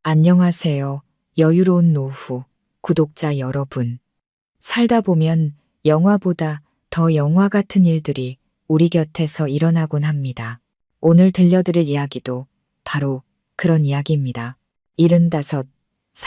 안녕하세요. 여유로운 노후 구독자 여러분. 살다 보면 영화보다 더 영화 같은 일들이 우리 곁에서 일어나곤 합니다. 오늘 들려드릴 이야기도 바로 그런 이야기입니다. 75살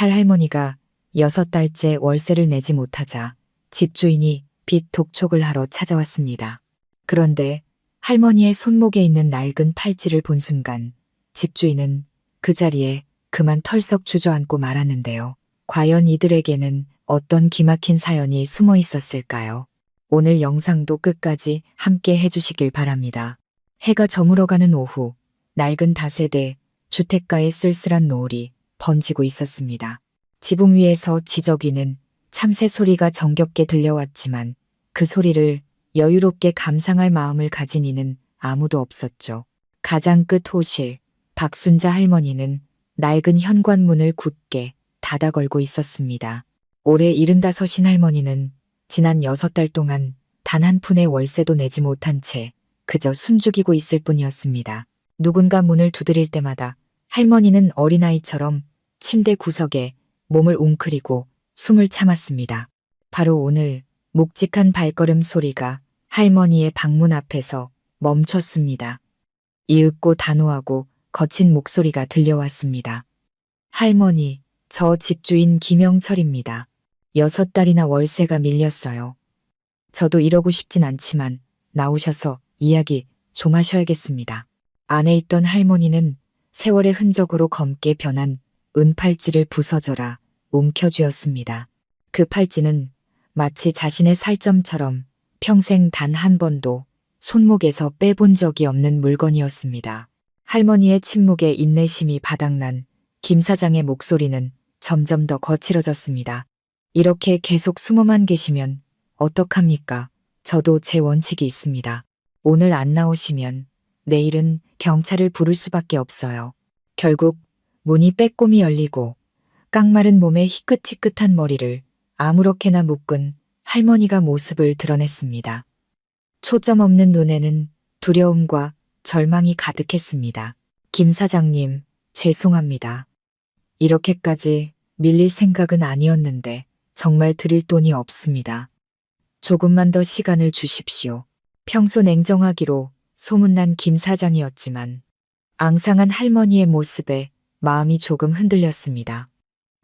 할머니가 6달째 월세를 내지 못하자 집주인이 빚 독촉을 하러 찾아왔습니다. 그런데 할머니의 손목에 있는 낡은 팔찌를 본 순간 집주인은 그 자리에 그만 털썩 주저앉고 말았는데요. 과연 이들에게는 어떤 기막힌 사연이 숨어 있었을까요? 오늘 영상도 끝까지 함께 해주시길 바랍니다. 해가 저물어가는 오후, 낡은 다세대 주택가의 쓸쓸한 노을이 번지고 있었습니다. 지붕 위에서 지저귀는 참새 소리가 정겹게 들려왔지만 그 소리를 여유롭게 감상할 마음을 가진 이는 아무도 없었죠. 가장 끝 호실, 박순자 할머니는 낡은 현관문을 굳게 닫아 걸고 있었습니다. 올해 75인 할머니는 지난 6달 동안 단 한 푼의 월세도 내지 못한 채 그저 숨죽이고 있을 뿐이었습니다. 누군가 문을 두드릴 때마다 할머니는 어린아이처럼 침대 구석에 몸을 웅크리고 숨을 참았습니다. 바로 오늘 묵직한 발걸음 소리가 할머니의 방문 앞에서 멈췄습니다. 이윽고 단호하고 거친 목소리가 들려왔습니다. 할머니, 저 집주인 김영철입니다. 6달이나 월세가 밀렸어요. 저도 이러고 싶진 않지만 나오셔서 이야기 좀 하셔야겠습니다. 안에 있던 할머니는 세월의 흔적으로 검게 변한 은팔찌를 부서져라 움켜쥐었습니다. 그 팔찌는 마치 자신의 살점처럼 평생 단 한 번도 손목에서 빼본 적이 없는 물건이었습니다. 할머니의 침묵에 인내심이 바닥난 김 사장의 목소리는 점점 더 거칠어졌습니다. 이렇게 계속 숨어만 계시면 어떡합니까? 저도 제 원칙이 있습니다. 오늘 안 나오시면 내일은 경찰을 부를 수밖에 없어요. 결국 문이 빼꼼히 열리고 깡마른 몸에 희끗희끗한 머리를 아무렇게나 묶은 할머니가 모습을 드러냈습니다. 초점 없는 눈에는 두려움과 절망이 가득했습니다. 김 사장님, 죄송합니다. 이렇게까지 밀릴 생각은 아니었는데 정말 드릴 돈이 없습니다. 조금만 더 시간을 주십시오. 평소 냉정하기로 소문난 김 사장이었지만 앙상한 할머니의 모습에 마음이 조금 흔들렸습니다.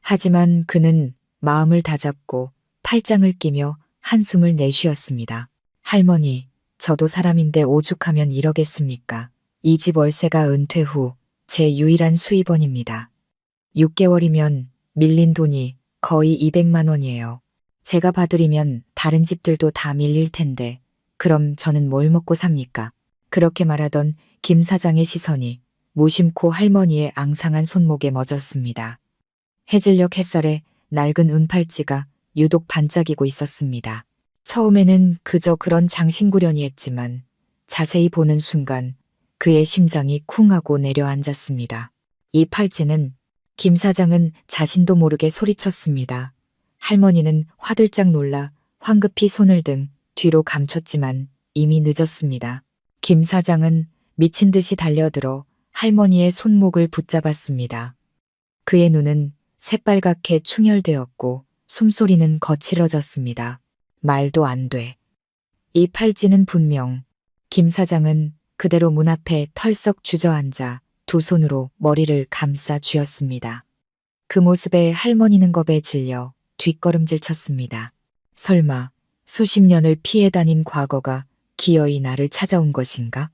하지만 그는 마음을 다잡고 팔짱을 끼며 한숨을 내쉬었습니다. 할머니, 저도 사람인데 오죽하면 이러겠습니까? 이 집 월세가 은퇴 후 제 유일한 수입원입니다. 6개월이면 밀린 돈이 거의 200만 원이에요. 제가 봐드리면 다른 집들도 다 밀릴 텐데 그럼 저는 뭘 먹고 삽니까? 그렇게 말하던 김 사장의 시선이 무심코 할머니의 앙상한 손목에 멎었습니다. 해질녘 햇살에 낡은 은팔찌가 유독 반짝이고 있었습니다. 처음에는 그저 그런 장신구련이 했지만 자세히 보는 순간 그의 심장이 쿵 하고 내려앉았습니다. 이 팔찌는 김 사장은 자신도 모르게 소리쳤습니다. 할머니는 화들짝 놀라 황급히 손을 등 뒤로 감췄지만 이미 늦었습니다. 김 사장은 미친 듯이 달려들어 할머니의 손목을 붙잡았습니다. 그의 눈은 새빨갛게 충혈되었고 숨소리는 거칠어졌습니다. 말도 안 돼. 이 팔찌는 분명. 김 사장은 그대로 문 앞에 털썩 주저앉아 두 손으로 머리를 감싸 쥐었습니다. 그 모습에 할머니는 겁에 질려 뒷걸음질 쳤습니다. 설마 수십 년을 피해 다닌 과거가 기어이 나를 찾아온 것인가?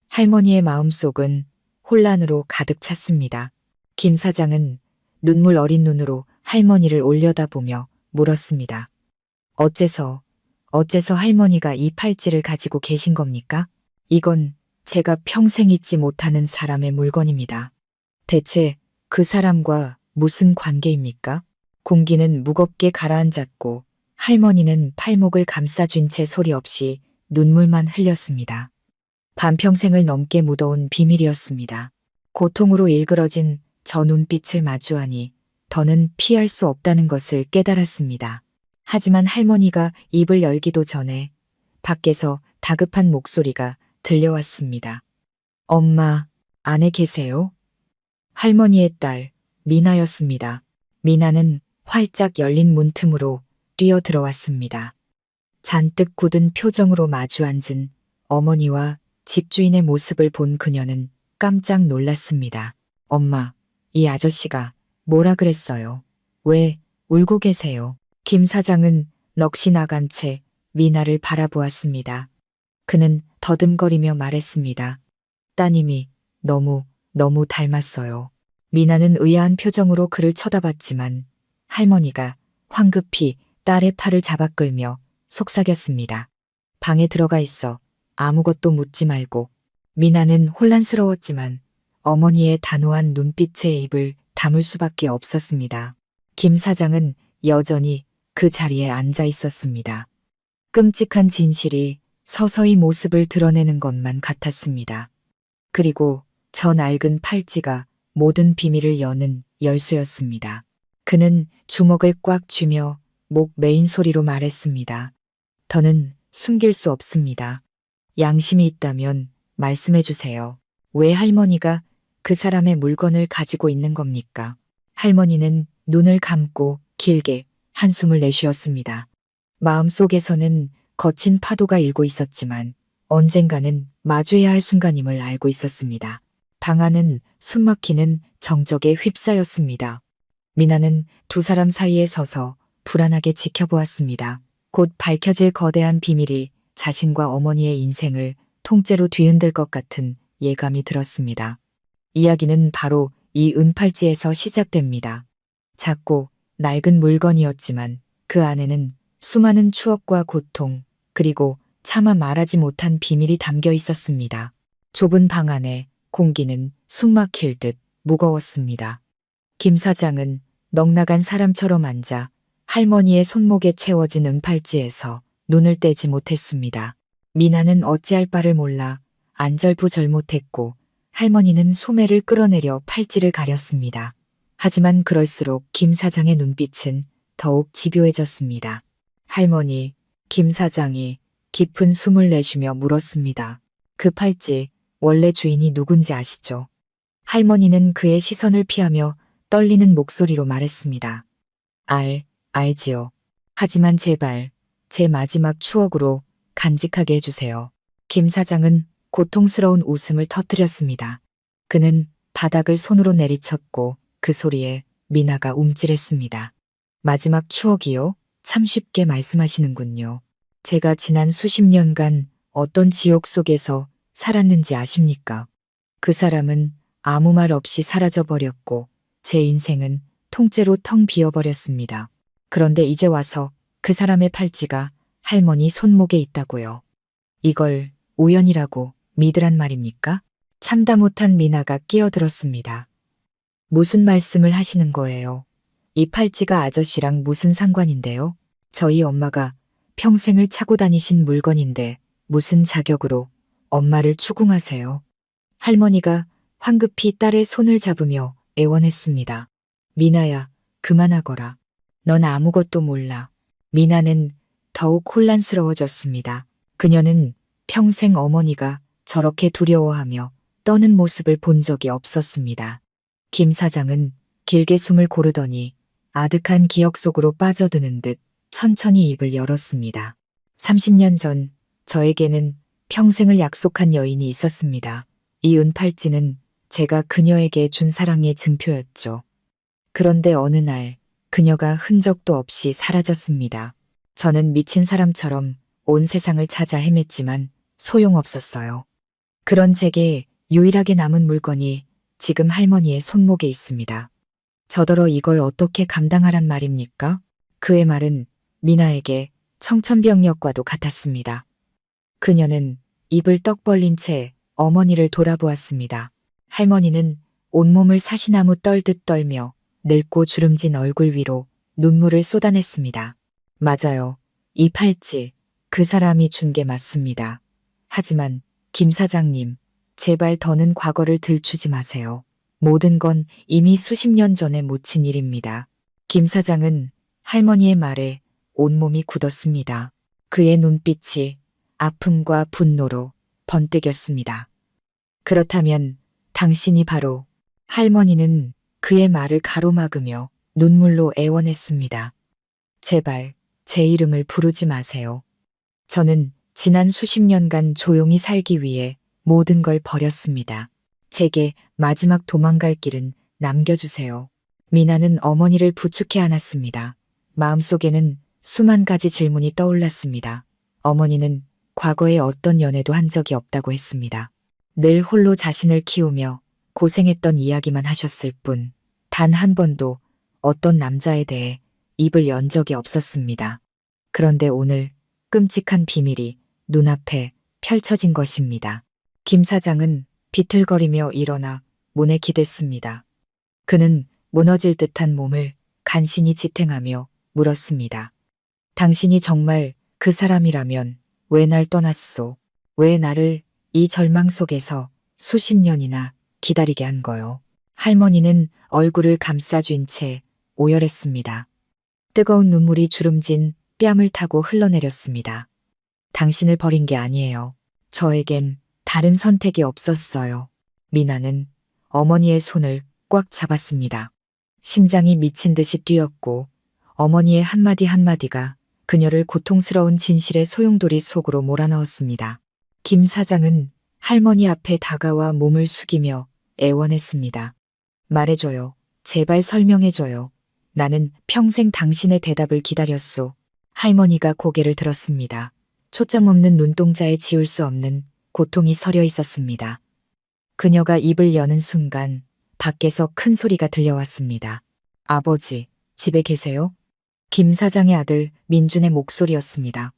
할머니의 마음속은 혼란으로 가득 찼습니다. 김 사장은 눈물 어린 눈으로 할머니를 올려다보며 물었습니다. 어째서 할머니가 이 팔찌를 가지고 계신 겁니까? 이건 제가 평생 잊지 못하는 사람의 물건입니다. 대체 그 사람과 무슨 관계입니까? 공기는 무겁게 가라앉았고 할머니는 팔목을 감싸쥔 채 소리 없이 눈물만 흘렸습니다. 반평생을 넘게 묻어온 비밀이었습니다. 고통으로 일그러진 저 눈빛을 마주하니 더는 피할 수 없다는 것을 깨달았습니다. 하지만 할머니가 입을 열기도 전에 밖에서 다급한 목소리가 들려왔습니다. 엄마, 안에 계세요? 할머니의 딸, 미나였습니다. 미나는 활짝 열린 문틈으로 뛰어 들어왔습니다. 잔뜩 굳은 표정으로 마주 앉은 어머니와 집주인의 모습을 본 그녀는 깜짝 놀랐습니다. 엄마, 이 아저씨가 뭐라 그랬어요? 왜 울고 계세요? 김 사장은 넋이 나간 채 미나를 바라보았습니다. 그는 더듬거리며 말했습니다. 따님이 너무 닮았어요. 미나는 의아한 표정으로 그를 쳐다봤지만 할머니가 황급히 딸의 팔을 잡아 끌며 속삭였습니다. 방에 들어가 있어. 아무것도 묻지 말고. 미나는 혼란스러웠지만 어머니의 단호한 눈빛에 입을 다물 수밖에 없었습니다. 김 사장은 여전히 그 자리에 앉아 있었습니다. 끔찍한 진실이 서서히 모습을 드러내는 것만 같았습니다. 그리고 저 낡은 팔찌가 모든 비밀을 여는 열쇠였습니다. 그는 주먹을 꽉 쥐며 목 메인 소리로 말했습니다. 더는 숨길 수 없습니다. 양심이 있다면 말씀해 주세요. 왜 할머니가 그 사람의 물건을 가지고 있는 겁니까? 할머니는 눈을 감고 길게 한숨을 내쉬었습니다. 마음속에서는 거친 파도가 일고 있었지만 언젠가는 마주해야 할 순간임을 알고 있었습니다. 방 안은 숨막히는 정적에 휩싸였습니다. 미나는 두 사람 사이에 서서 불안하게 지켜보았습니다. 곧 밝혀질 거대한 비밀이 자신과 어머니의 인생을 통째로 뒤흔들 것 같은 예감이 들었습니다. 이야기는 바로 이 은팔찌에서 시작됩니다. 작고 낡은 물건이었지만 그 안에는 수많은 추억과 고통, 그리고 차마 말하지 못한 비밀이 담겨 있었습니다. 좁은 방 안에 공기는 숨막힐 듯 무거웠습니다. 김 사장은 넉나간 사람처럼 앉아 할머니의 손목에 채워진 은팔찌에서 눈을 떼지 못했습니다. 미나는 어찌할 바를 몰라 안절부절 못했고 할머니는 소매를 끌어내려 팔찌를 가렸습니다. 하지만 그럴수록 김 사장의 눈빛은 더욱 집요해졌습니다. 할머니, 김 사장이 깊은 숨을 내쉬며 물었습니다. 그 팔찌 원래 주인이 누군지 아시죠? 할머니는 그의 시선을 피하며 떨리는 목소리로 말했습니다. 알지요. 하지만 제발 제 마지막 추억으로 간직하게 해주세요. 김 사장은 고통스러운 웃음을 터뜨렸습니다. 그는 바닥을 손으로 내리쳤고 그 소리에 미나가 움찔했습니다. 마지막 추억이요? 참 쉽게 말씀하시는군요. 제가 지난 수십 년간 어떤 지옥 속에서 살았는지 아십니까? 그 사람은 아무 말 없이 사라져버렸고 제 인생은 통째로 텅 비어버렸습니다. 그런데 이제 와서 그 사람의 팔찌가 할머니 손목에 있다고요. 이걸 우연이라고 믿으란 말입니까? 참다 못한 미나가 끼어들었습니다. 무슨 말씀을 하시는 거예요? 이 팔찌가 아저씨랑 무슨 상관인데요? 저희 엄마가 평생을 차고 다니신 물건인데 무슨 자격으로 엄마를 추궁하세요? 할머니가 황급히 딸의 손을 잡으며 애원했습니다. 미나야, 그만하거라. 넌 아무것도 몰라. 미나는 더욱 혼란스러워졌습니다. 그녀는 평생 어머니가 저렇게 두려워하며 떠는 모습을 본 적이 없었습니다. 김 사장은 길게 숨을 고르더니 아득한 기억 속으로 빠져드는 듯 천천히 입을 열었습니다. 30년 전 저에게는 평생을 약속한 여인이 있었습니다. 이 은팔찌는 제가 그녀에게 준 사랑의 증표였죠. 그런데 어느 날 그녀가 흔적도 없이 사라졌습니다. 저는 미친 사람처럼 온 세상을 찾아 헤맸지만 소용없었어요. 그런 제게 유일하게 남은 물건이 지금 할머니의 손목에 있습니다. 저더러 이걸 어떻게 감당하란 말입니까? 그의 말은 미나에게 청천벽력과도 같았습니다. 그녀는 입을 떡 벌린 채 어머니를 돌아보았습니다. 할머니는 온몸을 사시나무 떨듯 떨며 늙고 주름진 얼굴 위로 눈물을 쏟아냈습니다. 맞아요. 이 팔찌, 그 사람이 준 게 맞습니다. 하지만 김 사장님, 제발 더는 과거를 들추지 마세요. 모든 건 이미 수십 년 전에 묻힌 일입니다. 김 사장은 할머니의 말에 온몸이 굳었습니다. 그의 눈빛이 아픔과 분노로 번뜩였습니다. 그렇다면 당신이 바로 할머니는 그의 말을 가로막으며 눈물로 애원했습니다. 제발 제 이름을 부르지 마세요. 저는 지난 수십 년간 조용히 살기 위해 모든 걸 버렸습니다. 제게 마지막 도망갈 길은 남겨주세요. 미나는 어머니를 부축해 안았습니다. 마음속에는 수만 가지 질문이 떠올랐습니다. 어머니는 과거에 어떤 연애도 한 적이 없다고 했습니다. 늘 홀로 자신을 키우며 고생했던 이야기만 하셨을 뿐, 단 한 번도 어떤 남자에 대해 입을 연 적이 없었습니다. 그런데 오늘 끔찍한 비밀이 눈앞에 펼쳐진 것입니다. 김 사장은 비틀거리며 일어나 문에 기댔습니다. 그는 무너질 듯한 몸을 간신히 지탱하며 물었습니다. 당신이 정말 그 사람이라면 왜 날 떠났소? 왜 나를 이 절망 속에서 수십 년이나 기다리게 한 거요? 할머니는 얼굴을 감싸쥔 채 오열했습니다. 뜨거운 눈물이 주름진 뺨을 타고 흘러내렸습니다. 당신을 버린 게 아니에요. 저에겐 다른 선택이 없었어요. 미나는 어머니의 손을 꽉 잡았습니다. 심장이 미친 듯이 뛰었고 어머니의 한마디 한마디가 그녀를 고통스러운 진실의 소용돌이 속으로 몰아넣었습니다. 김 사장은 할머니 앞에 다가와 몸을 숙이며 애원했습니다. 말해줘요. 제발 설명해줘요. 나는 평생 당신의 대답을 기다렸소. 할머니가 고개를 들었습니다. 초점 없는 눈동자에 지울 수 없는 고통이 서려 있었습니다. 그녀가 입을 여는 순간 밖에서 큰 소리가 들려왔습니다. 아버지, 집에 계세요? 김 사장의 아들 민준의 목소리였습니다.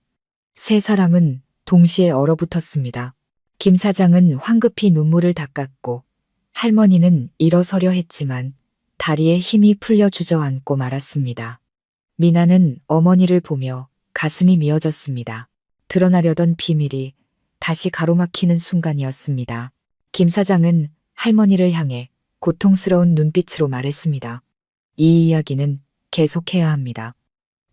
세 사람은 동시에 얼어붙었습니다. 김 사장은 황급히 눈물을 닦았고 할머니는 일어서려 했지만 다리에 힘이 풀려 주저앉고 말았습니다. 미나는 어머니를 보며 가슴이 미어졌습니다. 드러나려던 비밀이 다시 가로막히는 순간이었습니다. 김 사장은 할머니를 향해 고통스러운 눈빛으로 말했습니다. 이 이야기는 계속해야 합니다.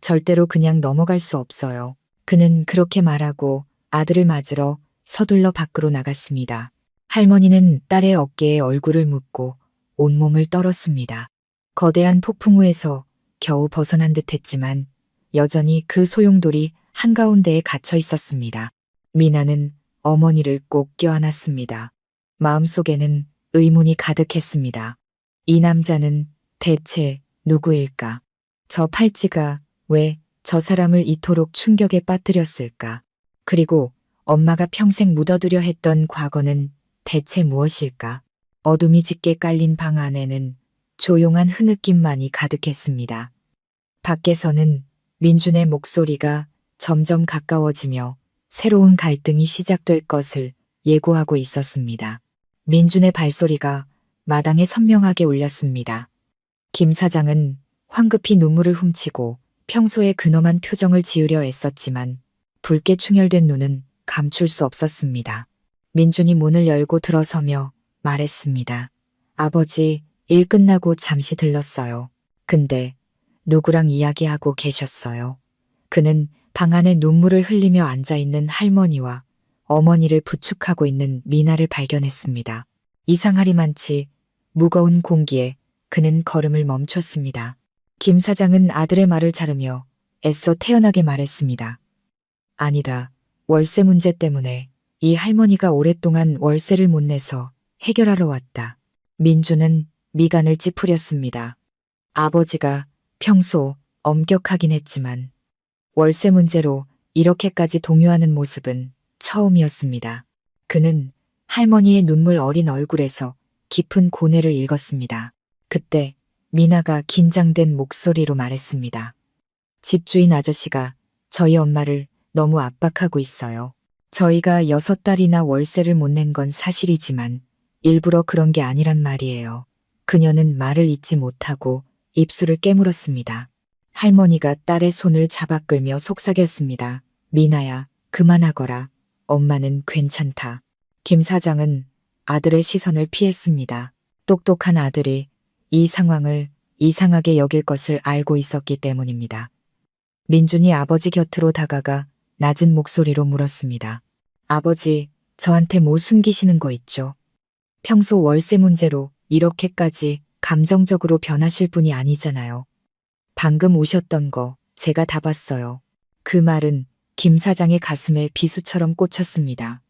절대로 그냥 넘어갈 수 없어요. 그는 그렇게 말하고 아들을 맞으러 서둘러 밖으로 나갔습니다. 할머니는 딸의 어깨에 얼굴을 묻고 온몸을 떨었습니다. 거대한 폭풍 후에서 겨우 벗어난 듯 했지만 여전히 그 소용돌이 한가운데에 갇혀 있었습니다. 미나는 어머니를 꼭 껴안았습니다. 마음속에는 의문이 가득했습니다. 이 남자는 대체 누구일까? 저 팔찌가 왜 저 사람을 이토록 충격에 빠뜨렸을까? 그리고 엄마가 평생 묻어두려 했던 과거는 대체 무엇일까? 어둠이 짙게 깔린 방 안에는 조용한 흐느낌만이 가득했습니다. 밖에서는 민준의 목소리가 점점 가까워지며 새로운 갈등이 시작될 것을 예고하고 있었습니다. 민준의 발소리가 마당에 선명하게 울렸습니다. 김 사장은 황급히 눈물을 훔치고 평소에 근엄한 표정을 지으려 애썼지만 붉게 충혈된 눈은 감출 수 없었습니다. 민준이 문을 열고 들어서며 말했습니다. 아버지, 일 끝나고 잠시 들렀어요. 근데 누구랑 이야기하고 계셨어요? 그는 방 안에 눈물을 흘리며 앉아있는 할머니와 어머니를 부축하고 있는 미나를 발견했습니다. 이상하리만치 무거운 공기에 그는 걸음을 멈췄습니다. 김 사장은 아들의 말을 자르며 애써 태연하게 말했습니다. 아니다. 월세 문제 때문에 이 할머니가 오랫동안 월세를 못 내서 해결하러 왔다. 민주는 미간을 찌푸렸습니다. 아버지가 평소 엄격하긴 했지만 월세 문제로 이렇게까지 동요하는 모습은 처음이었습니다. 그는 할머니의 눈물 어린 얼굴에서 깊은 고뇌를 읽었습니다. 그때 미나가 긴장된 목소리로 말했습니다. 집주인 아저씨가 저희 엄마를 너무 압박하고 있어요. 저희가 6달이나 월세를 못 낸 건 사실이지만 일부러 그런 게 아니란 말이에요. 그녀는 말을 잇지 못하고 입술을 깨물었습니다. 할머니가 딸의 손을 잡아 끌며 속삭였습니다. 미나야, 그만하거라. 엄마는 괜찮다. 김 사장은 아들의 시선을 피했습니다. 똑똑한 아들이 이 상황을 이상하게 여길 것을 알고 있었기 때문입니다. 민준이 아버지 곁으로 다가가 낮은 목소리로 물었습니다. 아버지, 저한테 뭐 숨기시는 거 있죠? 평소 월세 문제로 이렇게까지 감정적으로 변하실 분이 아니잖아요. 방금 오셨던 거 제가 다 봤어요. 그 말은 김 사장의 가슴에 비수처럼 꽂혔습니다.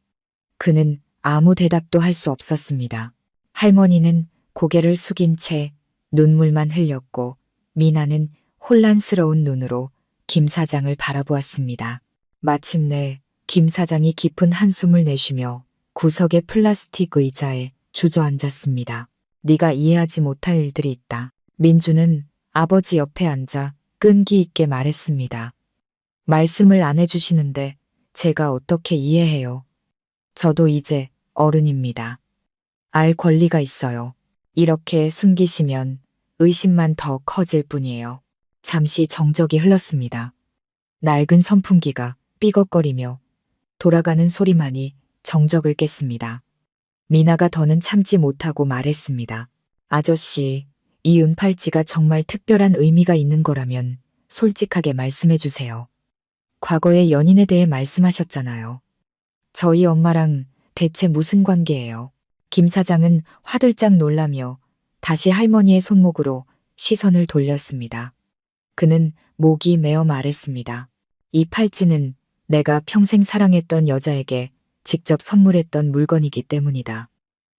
그는 아무 대답도 할 수 없었습니다. 할머니는 고개를 숙인 채 눈물만 흘렸고 미나는 혼란스러운 눈으로 김 사장을 바라보았습니다. 마침내 김 사장이 깊은 한숨을 내쉬며 구석의 플라스틱 의자에 주저앉았습니다. 네가 이해하지 못할 일들이 있다. 민주는 아버지 옆에 앉아 끈기 있게 말했습니다. 말씀을 안 해주시는데 제가 어떻게 이해해요? 저도 이제 어른입니다. 알 권리가 있어요. 이렇게 숨기시면 의심만 더 커질 뿐이에요. 잠시 정적이 흘렀습니다. 낡은 선풍기가 삐걱거리며 돌아가는 소리만이 정적을 깼습니다. 미나가 더는 참지 못하고 말했습니다. 아저씨, 이 은팔찌가 정말 특별한 의미가 있는 거라면 솔직하게 말씀해 주세요. 과거의 연인에 대해 말씀하셨잖아요. 저희 엄마랑 대체 무슨 관계예요? 김 사장은 화들짝 놀라며 다시 할머니의 손목으로 시선을 돌렸습니다. 그는 목이 메어 말했습니다. 이 팔찌는 내가 평생 사랑했던 여자에게 직접 선물했던 물건이기 때문이다.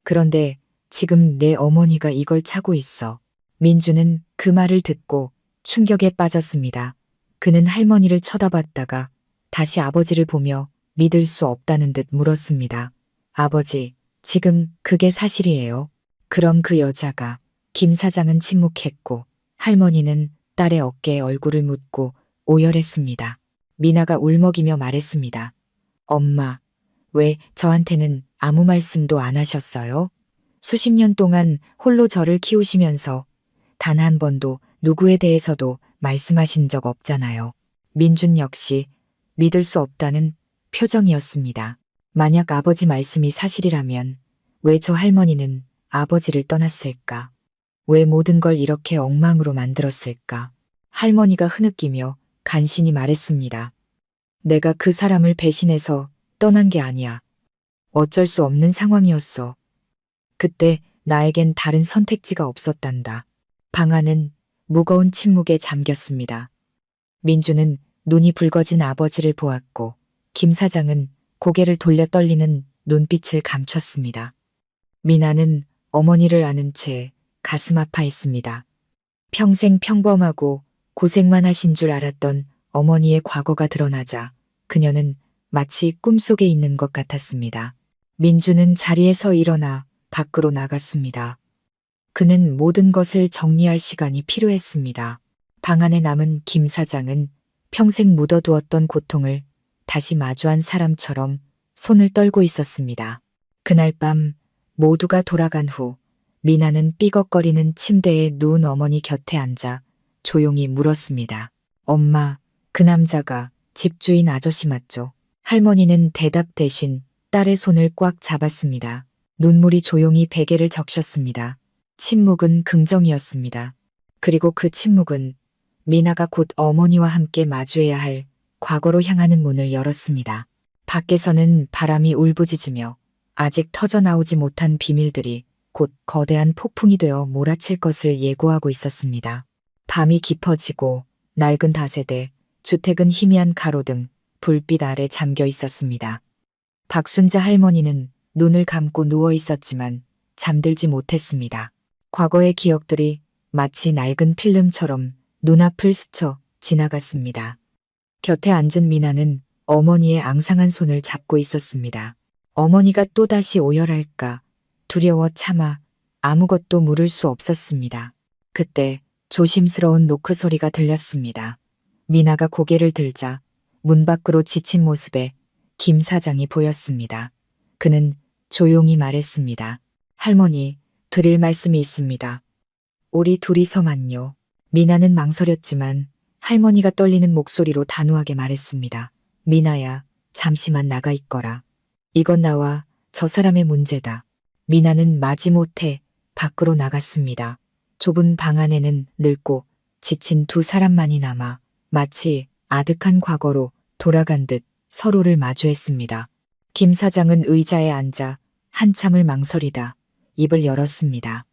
그런데 지금 내 어머니가 이걸 차고 있어. 민주는 그 말을 듣고 충격에 빠졌습니다. 그는 할머니를 쳐다봤다가 다시 아버지를 보며 믿을 수 없다는 듯 물었습니다. 아버지, 지금 그게 사실이에요? 그럼 그 여자가 김 사장은 침묵했고 할머니는 딸의 어깨에 얼굴을 묻고 오열했습니다. 미나가 울먹이며 말했습니다. 엄마, 왜 저한테는 아무 말씀도 안 하셨어요? 수십 년 동안 홀로 저를 키우시면서 단 한 번도 누구에 대해서도 말씀하신 적 없잖아요. 민준 역시 믿을 수 없다는 표정이었습니다. 만약 아버지 말씀이 사실이라면 왜 저 할머니는 아버지를 떠났을까? 왜 모든 걸 이렇게 엉망으로 만들었을까? 할머니가 흐느끼며 간신히 말했습니다. 내가 그 사람을 배신해서 떠난 게 아니야. 어쩔 수 없는 상황이었어. 그때 나에겐 다른 선택지가 없었단다. 방 안은 무거운 침묵에 잠겼습니다. 민주는 눈이 붉어진 아버지를 보았고 김 사장은 고개를 돌려 떨리는 눈빛을 감췄습니다. 미나는 어머니를 아는 채 가슴 아파했습니다. 평생 평범하고 고생만 하신 줄 알았던 어머니의 과거가 드러나자 그녀는 마치 꿈속에 있는 것 같았습니다. 민주는 자리에서 일어나 밖으로 나갔습니다. 그는 모든 것을 정리할 시간이 필요했습니다. 방 안에 남은 김 사장은 평생 묻어두었던 고통을 다시 마주한 사람처럼 손을 떨고 있었습니다. 그날 밤 모두가 돌아간 후 미나는 삐걱거리는 침대에 누운 어머니 곁에 앉아 조용히 물었습니다. 엄마, 그 남자가 집주인 아저씨 맞죠? 할머니는 대답 대신 딸의 손을 꽉 잡았습니다. 눈물이 조용히 베개를 적셨습니다. 침묵은 긍정이었습니다. 그리고 그 침묵은 미나가 곧 어머니와 함께 마주해야 할 과거로 향하는 문을 열었습니다. 밖에서는 바람이 울부짖으며 아직 터져나오지 못한 비밀들이 곧 거대한 폭풍이 되어 몰아칠 것을 예고하고 있었습니다. 밤이 깊어지고 낡은 다세대, 주택은 희미한 가로등, 불빛 아래 잠겨 있었습니다. 박순자 할머니는 눈을 감고 누워 있었지만 잠들지 못했습니다. 과거의 기억들이 마치 낡은 필름처럼 눈앞을 스쳐 지나갔습니다. 곁에 앉은 미나는 어머니의 앙상한 손을 잡고 있었습니다. 어머니가 또다시 오열할까 두려워 차마 아무것도 물을 수 없었습니다. 그때 조심스러운 노크 소리가 들렸습니다. 미나가 고개를 들자 문 밖으로 지친 모습에 김 사장이 보였습니다. 그는 조용히 말했습니다. 할머니, 드릴 말씀이 있습니다. 우리 둘이서만요. 미나는 망설였지만 할머니가 떨리는 목소리로 단호하게 말했습니다. 미나야, 잠시만 나가 있거라. 이건 나와 저 사람의 문제다. 미나는 마지못해 밖으로 나갔습니다. 좁은 방 안에는 늙고 지친 두 사람만이 남아 마치 아득한 과거로 돌아간 듯 서로를 마주했습니다. 김 사장은 의자에 앉아 한참을 망설이다 입을 열었습니다.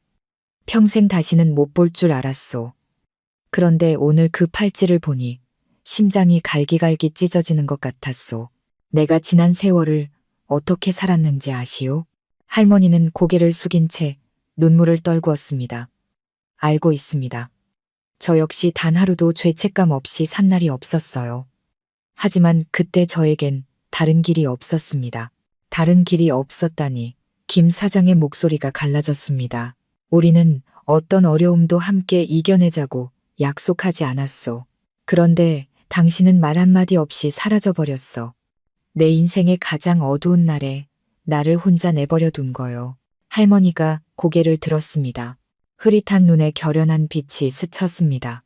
평생 다시는 못 볼 줄 알았소. 그런데 오늘 그 팔찌를 보니 심장이 갈기갈기 찢어지는 것 같았소. 내가 지난 세월을 어떻게 살았는지 아시오? 할머니는 고개를 숙인 채 눈물을 떨구었습니다. 알고 있습니다. 저 역시 단 하루도 죄책감 없이 산 날이 없었어요. 하지만 그때 저에겐 다른 길이 없었습니다. 다른 길이 없었다니 김 사장의 목소리가 갈라졌습니다. 우리는 어떤 어려움도 함께 이겨내자고 약속하지 않았소. 그런데 당신은 말 한마디 없이 사라져버렸어. 내 인생의 가장 어두운 날에 나를 혼자 내버려 둔 거요. 할머니가 고개를 들었습니다. 흐릿한 눈에 결연한 빛이 스쳤습니다.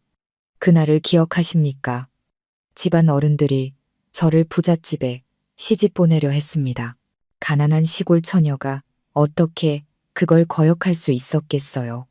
그날을 기억하십니까? 집안 어른들이 저를 부잣집에 시집 보내려 했습니다. 가난한 시골 처녀가 어떻게 그걸 거역할 수 있었겠어요.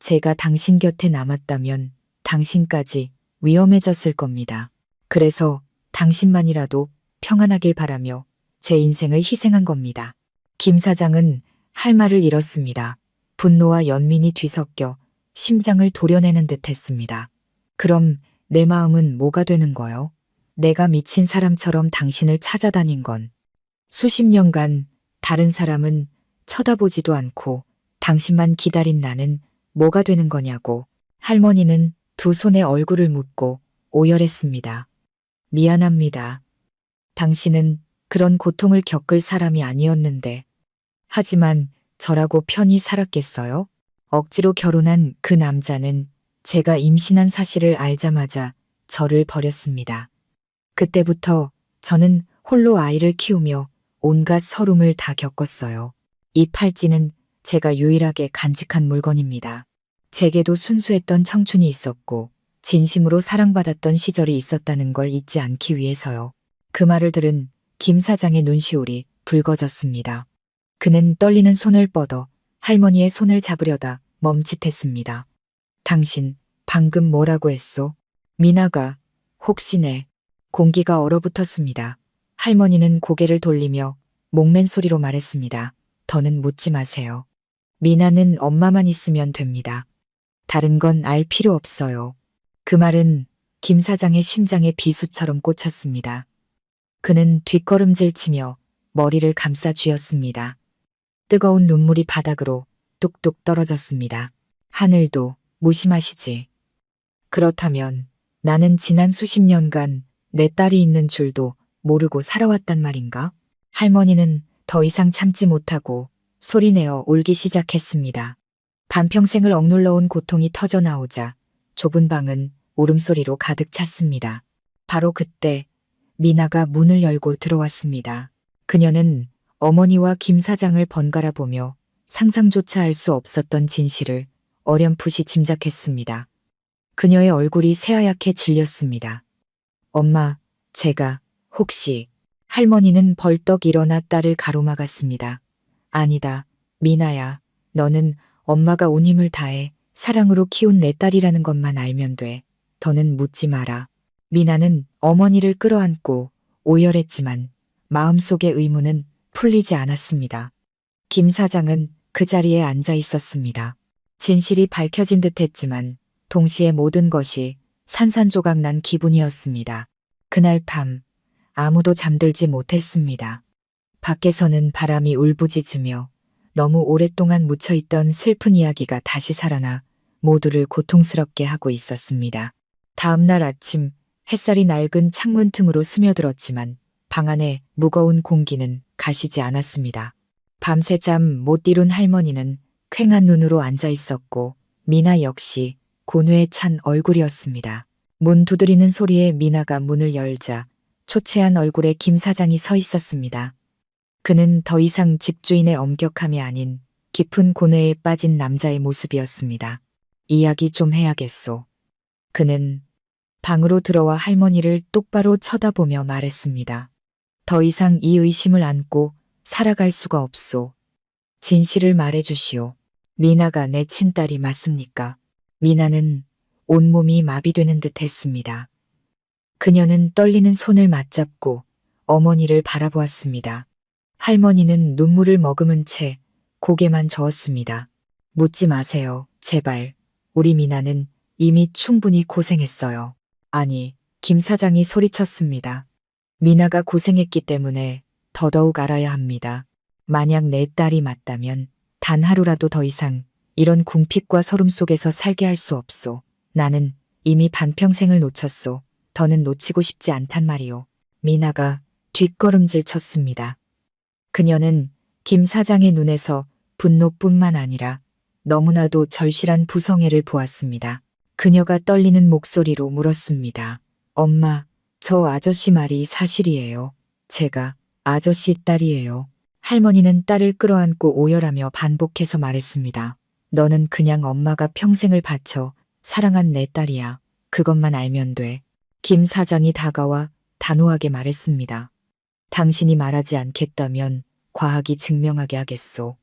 제가 당신 곁에 남았다면 당신까지 위험해졌을 겁니다. 그래서 당신만이라도 평안하길 바라며 제 인생을 희생한 겁니다. 김 사장은 할 말을 잃었습니다. 분노와 연민이 뒤섞여 심장을 도려내는 듯 했습니다. 그럼 내 마음은 뭐가 되는 거요? 내가 미친 사람처럼 당신을 찾아다닌 건 수십 년간 다른 사람은 쳐다보지도 않고 당신만 기다린 나는 뭐가 되는 거냐고. 할머니는 두 손에 얼굴을 묻고 오열했습니다. 미안합니다. 당신은 그런 고통을 겪을 사람이 아니었는데. 하지만 저라고 편히 살았겠어요? 억지로 결혼한 그 남자는 제가 임신한 사실을 알자마자 저를 버렸습니다. 그때부터 저는 홀로 아이를 키우며 온갖 서름을 다 겪었어요. 이 팔찌는 제가 유일하게 간직한 물건입니다. 제게도 순수했던 청춘이 있었고 진심으로 사랑받았던 시절이 있었다는 걸 잊지 않기 위해서요. 그 말을 들은 김 사장의 눈시울이 붉어졌습니다. 그는 떨리는 손을 뻗어 할머니의 손을 잡으려다 멈칫했습니다. 당신 방금 뭐라고 했소? 미나가 혹시 내 공기가 얼어붙었습니다. 할머니는 고개를 돌리며 목맨 소리로 말했습니다. 더는 묻지 마세요. 미나는 엄마만 있으면 됩니다. 다른 건 알 필요 없어요. 그 말은 김 사장의 심장에 비수처럼 꽂혔습니다. 그는 뒷걸음질 치며 머리를 감싸 쥐었습니다. 뜨거운 눈물이 바닥으로 뚝뚝 떨어졌습니다. 하늘도 무심하시지. 그렇다면 나는 지난 수십 년간 내 딸이 있는 줄도 모르고 살아왔단 말인가? 할머니는 더 이상 참지 못하고 소리내어 울기 시작했습니다. 반평생을 억눌러온 고통이 터져나오자 좁은 방은 울음소리로 가득 찼습니다. 바로 그때 미나가 문을 열고 들어왔습니다. 그녀는 어머니와 김 사장을 번갈아 보며 상상조차 할 수 없었던 진실을 어렴풋이 짐작했습니다. 그녀의 얼굴이 새하얗게 질렸습니다. 엄마, 제가 혹시... 할머니는 벌떡 일어나 딸을 가로막았습니다. 아니다, 미나야. 너는 엄마가 온 힘을 다해 사랑으로 키운 내 딸이라는 것만 알면 돼. 더는 묻지 마라. 미나는 어머니를 끌어안고 오열했지만 마음속의 의문은 풀리지 않았습니다. 김 사장은 그 자리에 앉아 있었습니다. 진실이 밝혀진 듯 했지만 동시에 모든 것이 산산조각 난 기분이었습니다. 그날 밤 아무도 잠들지 못했습니다. 밖에서는 바람이 울부짖으며 너무 오랫동안 묻혀있던 슬픈 이야기가 다시 살아나 모두를 고통스럽게 하고 있었습니다. 다음 날 아침 햇살이 낡은 창문 틈으로 스며들었지만 방 안에 무거운 공기는 가시지 않았습니다. 밤새 잠 못 이룬 할머니는 퀭한 눈으로 앉아 있었고 미나 역시 고뇌에 찬 얼굴이었습니다. 문 두드리는 소리에 미나가 문을 열자 초췌한 얼굴에 김 사장이 서 있었습니다. 그는 더 이상 집주인의 엄격함이 아닌 깊은 고뇌에 빠진 남자의 모습이었습니다. 이야기 좀 해야겠소. 그는 방으로 들어와 할머니를 똑바로 쳐다보며 말했습니다. 더 이상 이 의심을 안고 살아갈 수가 없소. 진실을 말해주시오. 미나가 내 친딸이 맞습니까? 미나는 온몸이 마비되는 듯 했습니다. 그녀는 떨리는 손을 맞잡고 어머니를 바라보았습니다. 할머니는 눈물을 머금은 채 고개만 저었습니다. 묻지 마세요. 제발, 우리 미나는 이미 충분히 고생했어요. 아니, 김 사장이 소리쳤습니다. 미나가 고생했기 때문에 더더욱 알아야 합니다. 만약 내 딸이 맞다면 단 하루라도 더 이상 이런 궁핍과 서름 속에서 살게 할 수 없소. 나는 이미 반평생을 놓쳤소. 더는 놓치고 싶지 않단 말이오. 미나가 뒷걸음질 쳤습니다. 그녀는 김 사장의 눈에서 분노뿐만 아니라 너무나도 절실한 부성애를 보았습니다. 그녀가 떨리는 목소리로 물었습니다. 엄마, 저 아저씨 말이 사실이에요. 제가 아저씨 딸이에요. 할머니는 딸을 끌어안고 오열하며 반복해서 말했습니다. 너는 그냥 엄마가 평생을 바쳐 사랑한 내 딸이야. 그것만 알면 돼. 김 사장이 다가와 단호하게 말했습니다. 당신이 말하지 않겠다면 과학이 증명하게 하겠소.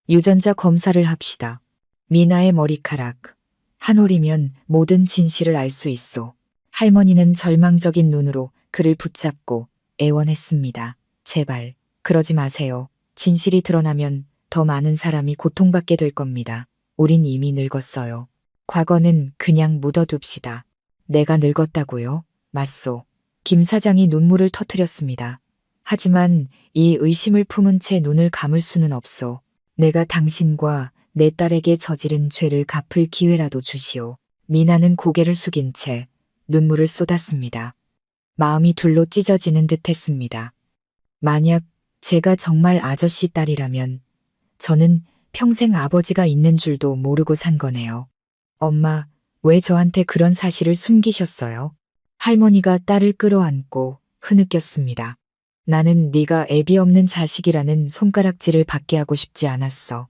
유전자 검사를 합시다. 미나의 머리카락. 한 올이면 모든 진실을 알 수 있소. 할머니는 절망적인 눈으로 그를 붙잡고 애원했습니다. 제발, 그러지 마세요. 진실이 드러나면 더 많은 사람이 고통받게 될 겁니다. 우린 이미 늙었어요. 과거는 그냥 묻어둡시다. 내가 늙었다고요? 맞소. 김 사장이 눈물을 터뜨렸습니다. 하지만 이 의심을 품은 채 눈을 감을 수는 없소. 내가 당신과 내 딸에게 저지른 죄를 갚을 기회라도 주시오. 미나는 고개를 숙인 채 눈물을 쏟았습니다. 마음이 둘로 찢어지는 듯 했습니다. 만약 제가 정말 아저씨 딸이라면 저는 평생 아버지가 있는 줄도 모르고 산 거네요. 엄마, 왜 저한테 그런 사실을 숨기셨어요? 할머니가 딸을 끌어안고 흐느꼈습니다. 나는 네가 애비 없는 자식이라는 손가락질을 받게 하고 싶지 않았어.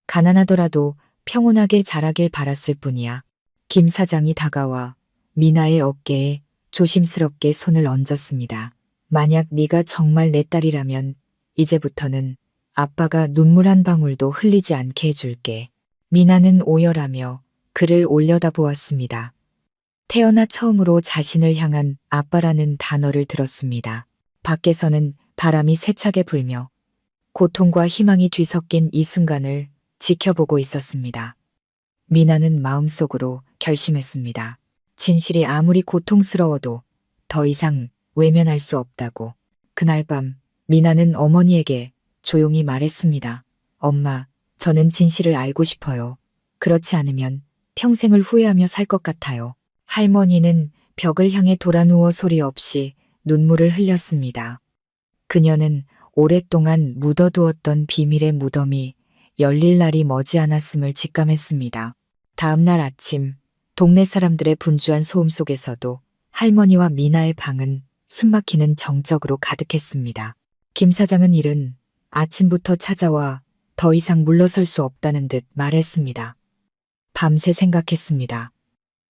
가난하더라도 평온하게 자라길 바랐을 뿐이야. 김 사장이 다가와 미나의 어깨에 조심스럽게 손을 얹었습니다. 만약 네가 정말 내 딸이라면 이제부터는 아빠가 눈물 한 방울도 흘리지 않게 해줄게. 미나는 오열하며 그를 올려다보았습니다. 태어나 처음으로 자신을 향한 아빠라는 단어를 들었습니다. 밖에서는 바람이 세차게 불며 고통과 희망이 뒤섞인 이 순간을 지켜보고 있었습니다. 미나는 마음속으로 결심했습니다. 진실이 아무리 고통스러워도 더 이상 외면할 수 없다고. 그날 밤 미나는 어머니에게 조용히 말했습니다. 엄마, 저는 진실을 알고 싶어요. 그렇지 않으면 평생을 후회하며 살 것 같아요. 할머니는 벽을 향해 돌아누워 소리 없이 눈물을 흘렸습니다. 그녀는 오랫동안 묻어두었던 비밀의 무덤이 열릴 날이 머지않았음을 직감했습니다. 다음 날 아침, 동네 사람들의 분주한 소음 속에서도 할머니와 미나의 방은 숨막히는 정적으로 가득했습니다. 김 사장은 이른 아침부터 찾아와 더 이상 물러설 수 없다는 듯 말했습니다. 밤새 생각했습니다.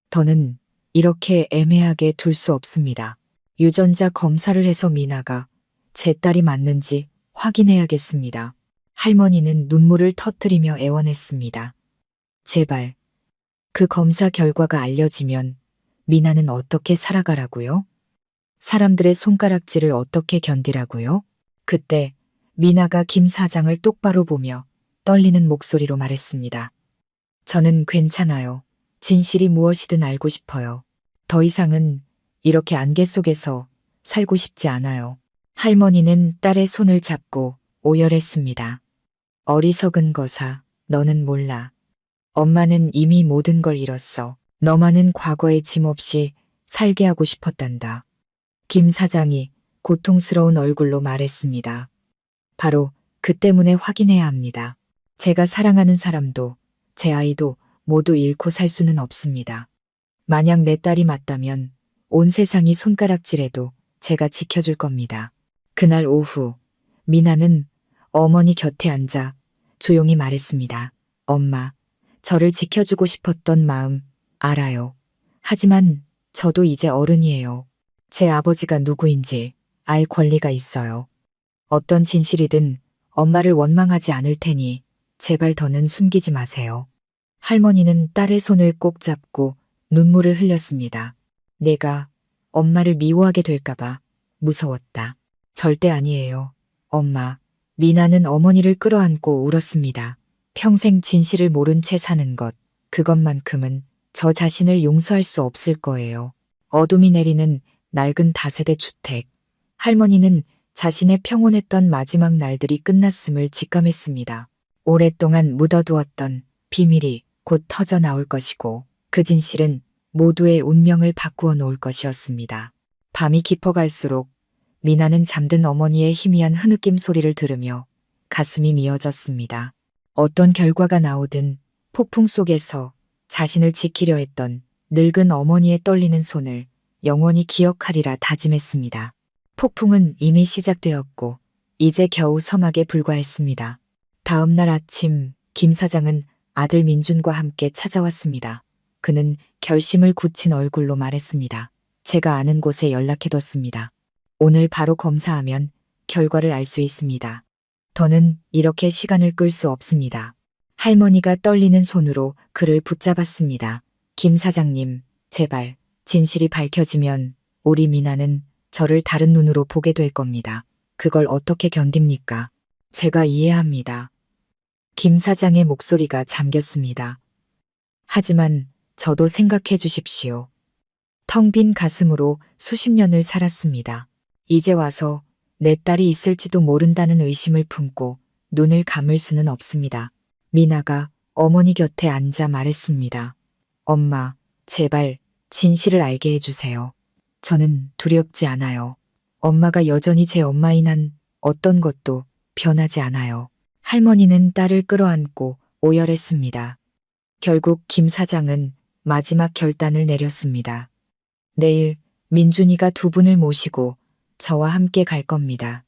더는 이렇게 애매하게 둘 수 없습니다. 유전자 검사를 해서 미나가 제 딸이 맞는지 확인해야겠습니다. 할머니는 눈물을 터뜨리며 애원했습니다. 제발, 그 검사 결과가 알려지면 미나는 어떻게 살아가라고요? 사람들의 손가락질을 어떻게 견디라고요? 그때 미나가 김 사장을 똑바로 보며 떨리는 목소리로 말했습니다. 저는 괜찮아요. 진실이 무엇이든 알고 싶어요. 더 이상은 이렇게 안개 속에서 살고 싶지 않아요. 할머니는 딸의 손을 잡고 오열했습니다. 어리석은 거사, 너는 몰라. 엄마는 이미 모든 걸 잃었어. 너만은 과거의 짐 없이 살게 하고 싶었단다. 김 사장이 고통스러운 얼굴로 말했습니다. 바로 그 때문에 확인해야 합니다. 제가 사랑하는 사람도 제 아이도 모두 잃고 살 수는 없습니다. 만약 내 딸이 맞다면 온 세상이 손가락질해도 제가 지켜줄 겁니다. 그날 오후 미나는 어머니 곁에 앉아 조용히 말했습니다. 엄마, 저를 지켜주고 싶었던 마음 알아요. 하지만 저도 이제 어른이에요. 제 아버지가 누구인지 알 권리가 있어요. 어떤 진실이든 엄마를 원망하지 않을 테니 제발 더는 숨기지 마세요. 할머니는 딸의 손을 꼭 잡고 눈물을 흘렸습니다. 내가 엄마를 미워하게 될까봐 무서웠다. 절대 아니에요. 엄마. 미나는 어머니를 끌어안고 울었습니다. 평생 진실을 모른 채 사는 것 그것만큼은 저 자신을 용서할 수 없을 거예요. 어둠이 내리는 낡은 다세대 주택. 할머니는 자신의 평온했던 마지막 날들이 끝났음을 직감했습니다. 오랫동안 묻어두었던 비밀이 곧 터져 나올 것이고 그 진실은 모두의 운명을 바꾸어 놓을 것이었습니다. 밤이 깊어갈수록 미나는 잠든 어머니의 희미한 흐느낌 소리를 들으며 가슴이 미어졌습니다. 어떤 결과가 나오든 폭풍 속에서 자신을 지키려 했던 늙은 어머니의 떨리는 손을 영원히 기억하리라 다짐했습니다. 폭풍은 이미 시작되었고 이제 겨우 서막에 불과했습니다. 다음 날 아침 김 사장은 아들 민준과 함께 찾아왔습니다. 그는 결심을 굳힌 얼굴로 말했습니다. 제가 아는 곳에 연락해뒀습니다. 오늘 바로 검사하면 결과를 알 수 있습니다. 더는 이렇게 시간을 끌 수 없습니다. 할머니가 떨리는 손으로 그를 붙잡았습니다. 김 사장님, 제발 진실이 밝혀지면 우리 미나는 저를 다른 눈으로 보게 될 겁니다. 그걸 어떻게 견딥니까? 제가 이해합니다. 김 사장의 목소리가 잠겼습니다. 하지만 저도 생각해 주십시오. 텅 빈 가슴으로 수십 년을 살았습니다. 이제 와서 내 딸이 있을지도 모른다는 의심을 품고 눈을 감을 수는 없습니다. 미나가 어머니 곁에 앉아 말했습니다. 엄마, 제발 진실을 알게 해주세요. 저는 두렵지 않아요. 엄마가 여전히 제 엄마인 한 어떤 것도 변하지 않아요. 할머니는 딸을 끌어안고 오열했습니다. 결국 김 사장은 마지막 결단을 내렸습니다. 내일 민준이가 두 분을 모시고 저와 함께 갈 겁니다.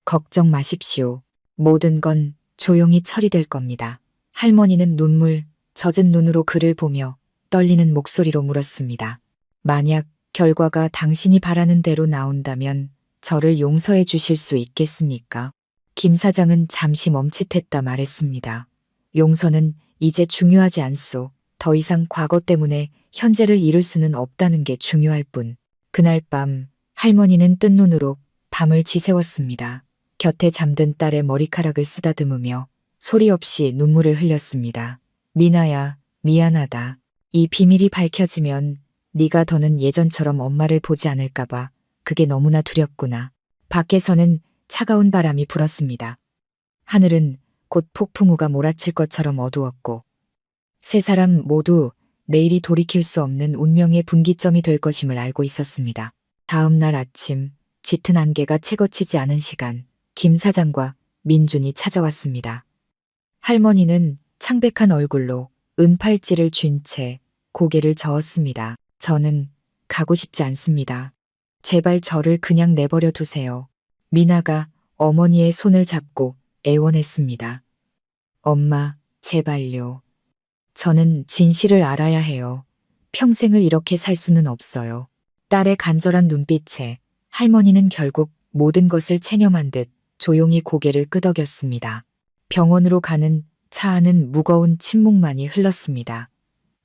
걱정 마십시오. 모든 건 조용히 처리될 겁니다. 할머니는 눈물 젖은 눈으로 그를 보며 떨리는 목소리로 물었습니다. 만약 결과가 당신이 바라는 대로 나온다면 저를 용서해 주실 수 있겠습니까? 김 사장은 잠시 멈칫했다 말했습니다. 용서는 이제 중요하지 않소. 더 이상 과거 때문에 현재를 잃을 수는 없다는 게 중요할 뿐. 그날 밤 할머니는 뜬 눈으로 밤을 지새웠습니다. 곁에 잠든 딸의 머리카락을 쓰다듬으며 소리 없이 눈물을 흘렸습니다. 미나야, 미안하다. 이 비밀이 밝혀지면 네가 더는 예전처럼 엄마를 보지 않을까봐 그게 너무나 두렵구나. 밖에서는 차가운 바람이 불었습니다. 하늘은 곧 폭풍우가 몰아칠 것처럼 어두웠고 세 사람 모두 내일이 돌이킬 수 없는 운명의 분기점이 될 것임을 알고 있었습니다. 다음 날 아침 짙은 안개가 채거치지 않은 시간 김 사장과 민준이 찾아왔습니다. 할머니는 창백한 얼굴로 은팔찌를 쥔 채 고개를 저었습니다. 저는 가고 싶지 않습니다. 제발 저를 그냥 내버려 두세요. 미나가 어머니의 손을 잡고 애원했습니다. 엄마, 제발요. 저는 진실을 알아야 해요. 평생을 이렇게 살 수는 없어요. 딸의 간절한 눈빛에 할머니는 결국 모든 것을 체념한 듯 조용히 고개를 끄덕였습니다. 병원으로 가는 차 안은 무거운 침묵만이 흘렀습니다.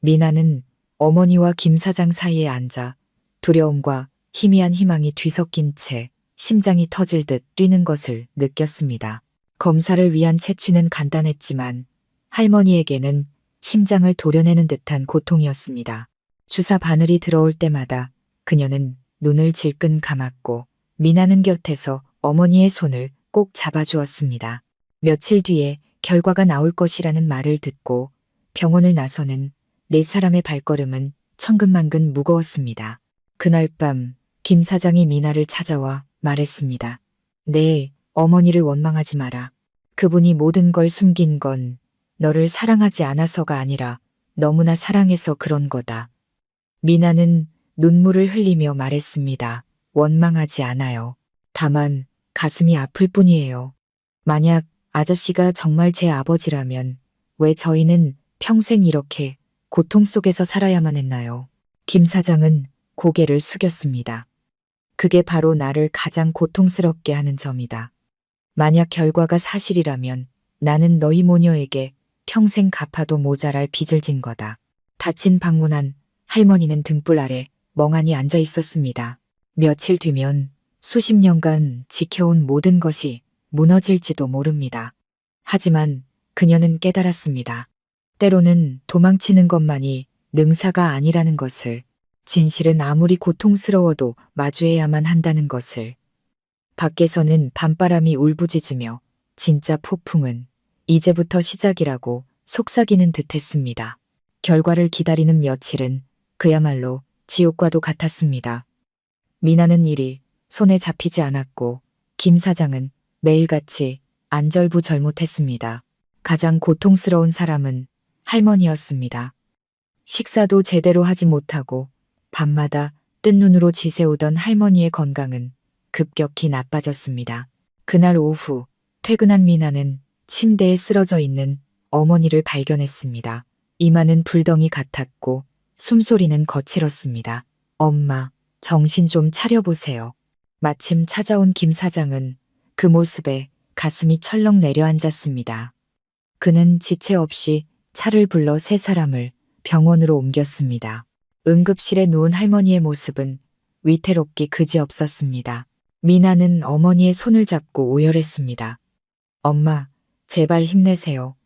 미나는 어머니와 김 사장 사이에 앉아 두려움과 희미한 희망이 뒤섞인 채 심장이 터질 듯 뛰는 것을 느꼈습니다. 검사를 위한 채취는 간단했지만 할머니에게는 심장을 도려내는 듯한 고통이었습니다. 주사 바늘이 들어올 때마다 그녀는 눈을 질끈 감았고 미나는 곁에서 어머니의 손을 꼭 잡아주었습니다. 며칠 뒤에 결과가 나올 것이라는 말을 듣고 병원을 나서는 네 사람의 발걸음은 천근만근 무거웠습니다. 그날 밤 김 사장이 미나를 찾아와 말했습니다. 네, 어머니를 원망하지 마라. 그분이 모든 걸 숨긴 건 너를 사랑하지 않아서가 아니라 너무나 사랑해서 그런 거다. 미나는 눈물을 흘리며 말했습니다. 원망하지 않아요. 다만 가슴이 아플 뿐이에요. 만약 아저씨가 정말 제 아버지라면 왜 저희는 평생 이렇게 고통 속에서 살아야만 했나요? 김 사장은 고개를 숙였습니다. 그게 바로 나를 가장 고통스럽게 하는 점이다. 만약 결과가 사실이라면 나는 너희 모녀에게 평생 갚아도 모자랄 빚을 진 거다. 닫힌 방문 안 할머니는 등불 아래 멍하니 앉아 있었습니다. 며칠 뒤면 수십 년간 지켜온 모든 것이 무너질지도 모릅니다. 하지만 그녀는 깨달았습니다. 때로는 도망치는 것만이 능사가 아니라는 것을, 진실은 아무리 고통스러워도 마주해야만 한다는 것을. 밖에서는 밤바람이 울부짖으며 진짜 폭풍은 이제부터 시작이라고 속삭이는 듯했습니다. 결과를 기다리는 며칠은 그야말로 지옥과도 같았습니다. 미나는 일이 손에 잡히지 않았고 김 사장은 매일같이 안절부절못했습니다. 가장 고통스러운 사람은 할머니였습니다. 식사도 제대로 하지 못하고 밤마다 뜬 눈으로 지새우던 할머니의 건강은 급격히 나빠졌습니다. 그날 오후 퇴근한 미나는 침대에 쓰러져 있는 어머니를 발견했습니다. 이마는 불덩이 같았고 숨소리는 거칠었습니다. 엄마, 정신 좀 차려보세요. 마침 찾아온 김 사장은 그 모습에 가슴이 철렁 내려앉았습니다. 그는 지체 없이 차를 불러 세 사람을 병원으로 옮겼습니다. 응급실에 누운 할머니의 모습은 위태롭기 그지없었습니다. 미나는 어머니의 손을 잡고 오열했습니다. 엄마, 제발 힘내세요.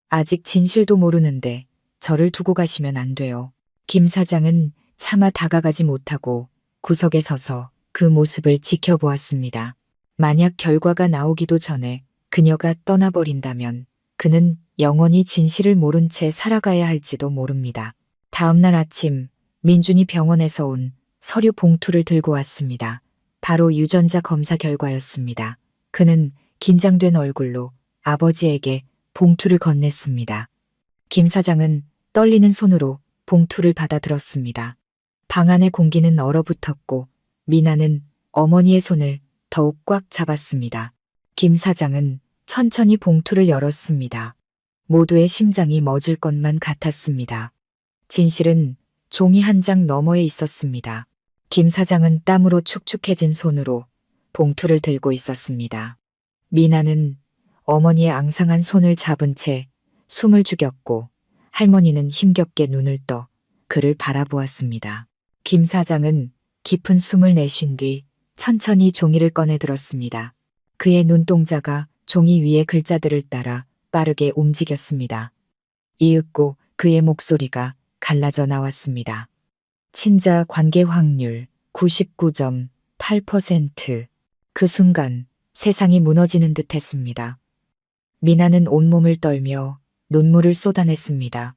아직 진실도 모르는데 저를 두고 가시면 안 돼요. 김 사장은 차마 다가가지 못하고 구석에 서서 그 모습을 지켜보았습니다. 만약 결과가 나오기도 전에 그녀가 떠나버린다면 그는 영원히 진실을 모른 채 살아가야 할지도 모릅니다. 다음날 아침 민준이 병원에서 온 서류 봉투를 들고 왔습니다. 바로 유전자 검사 결과였습니다. 그는 긴장된 얼굴로 아버지에게 봉투를 건넸습니다. 김 사장은 떨리는 손으로 봉투를 받아들었습니다. 방 안의 공기는 얼어붙었고 미나는 어머니의 손을 더욱 꽉 잡았습니다. 김 사장은 천천히 봉투를 열었습니다. 모두의 심장이 멎을 것만 같았습니다. 진실은 종이 한 장 너머에 있었습니다. 김 사장은 땀으로 축축해진 손으로 봉투를 들고 있었습니다. 미나는 어머니의 앙상한 손을 잡은 채 숨을 죽였고 할머니는 힘겹게 눈을 떠 그를 바라보았습니다. 김 사장은 깊은 숨을 내쉰 뒤 천천히 종이를 꺼내 들었습니다. 그의 눈동자가 종이 위의 글자들을 따라 빠르게 움직였습니다. 이윽고 그의 목소리가 갈라져 나왔습니다. 친자 관계 확률 99.8%. 그 순간 세상이 무너지는 듯 했습니다. 미나는 온몸을 떨며 눈물을 쏟아냈습니다.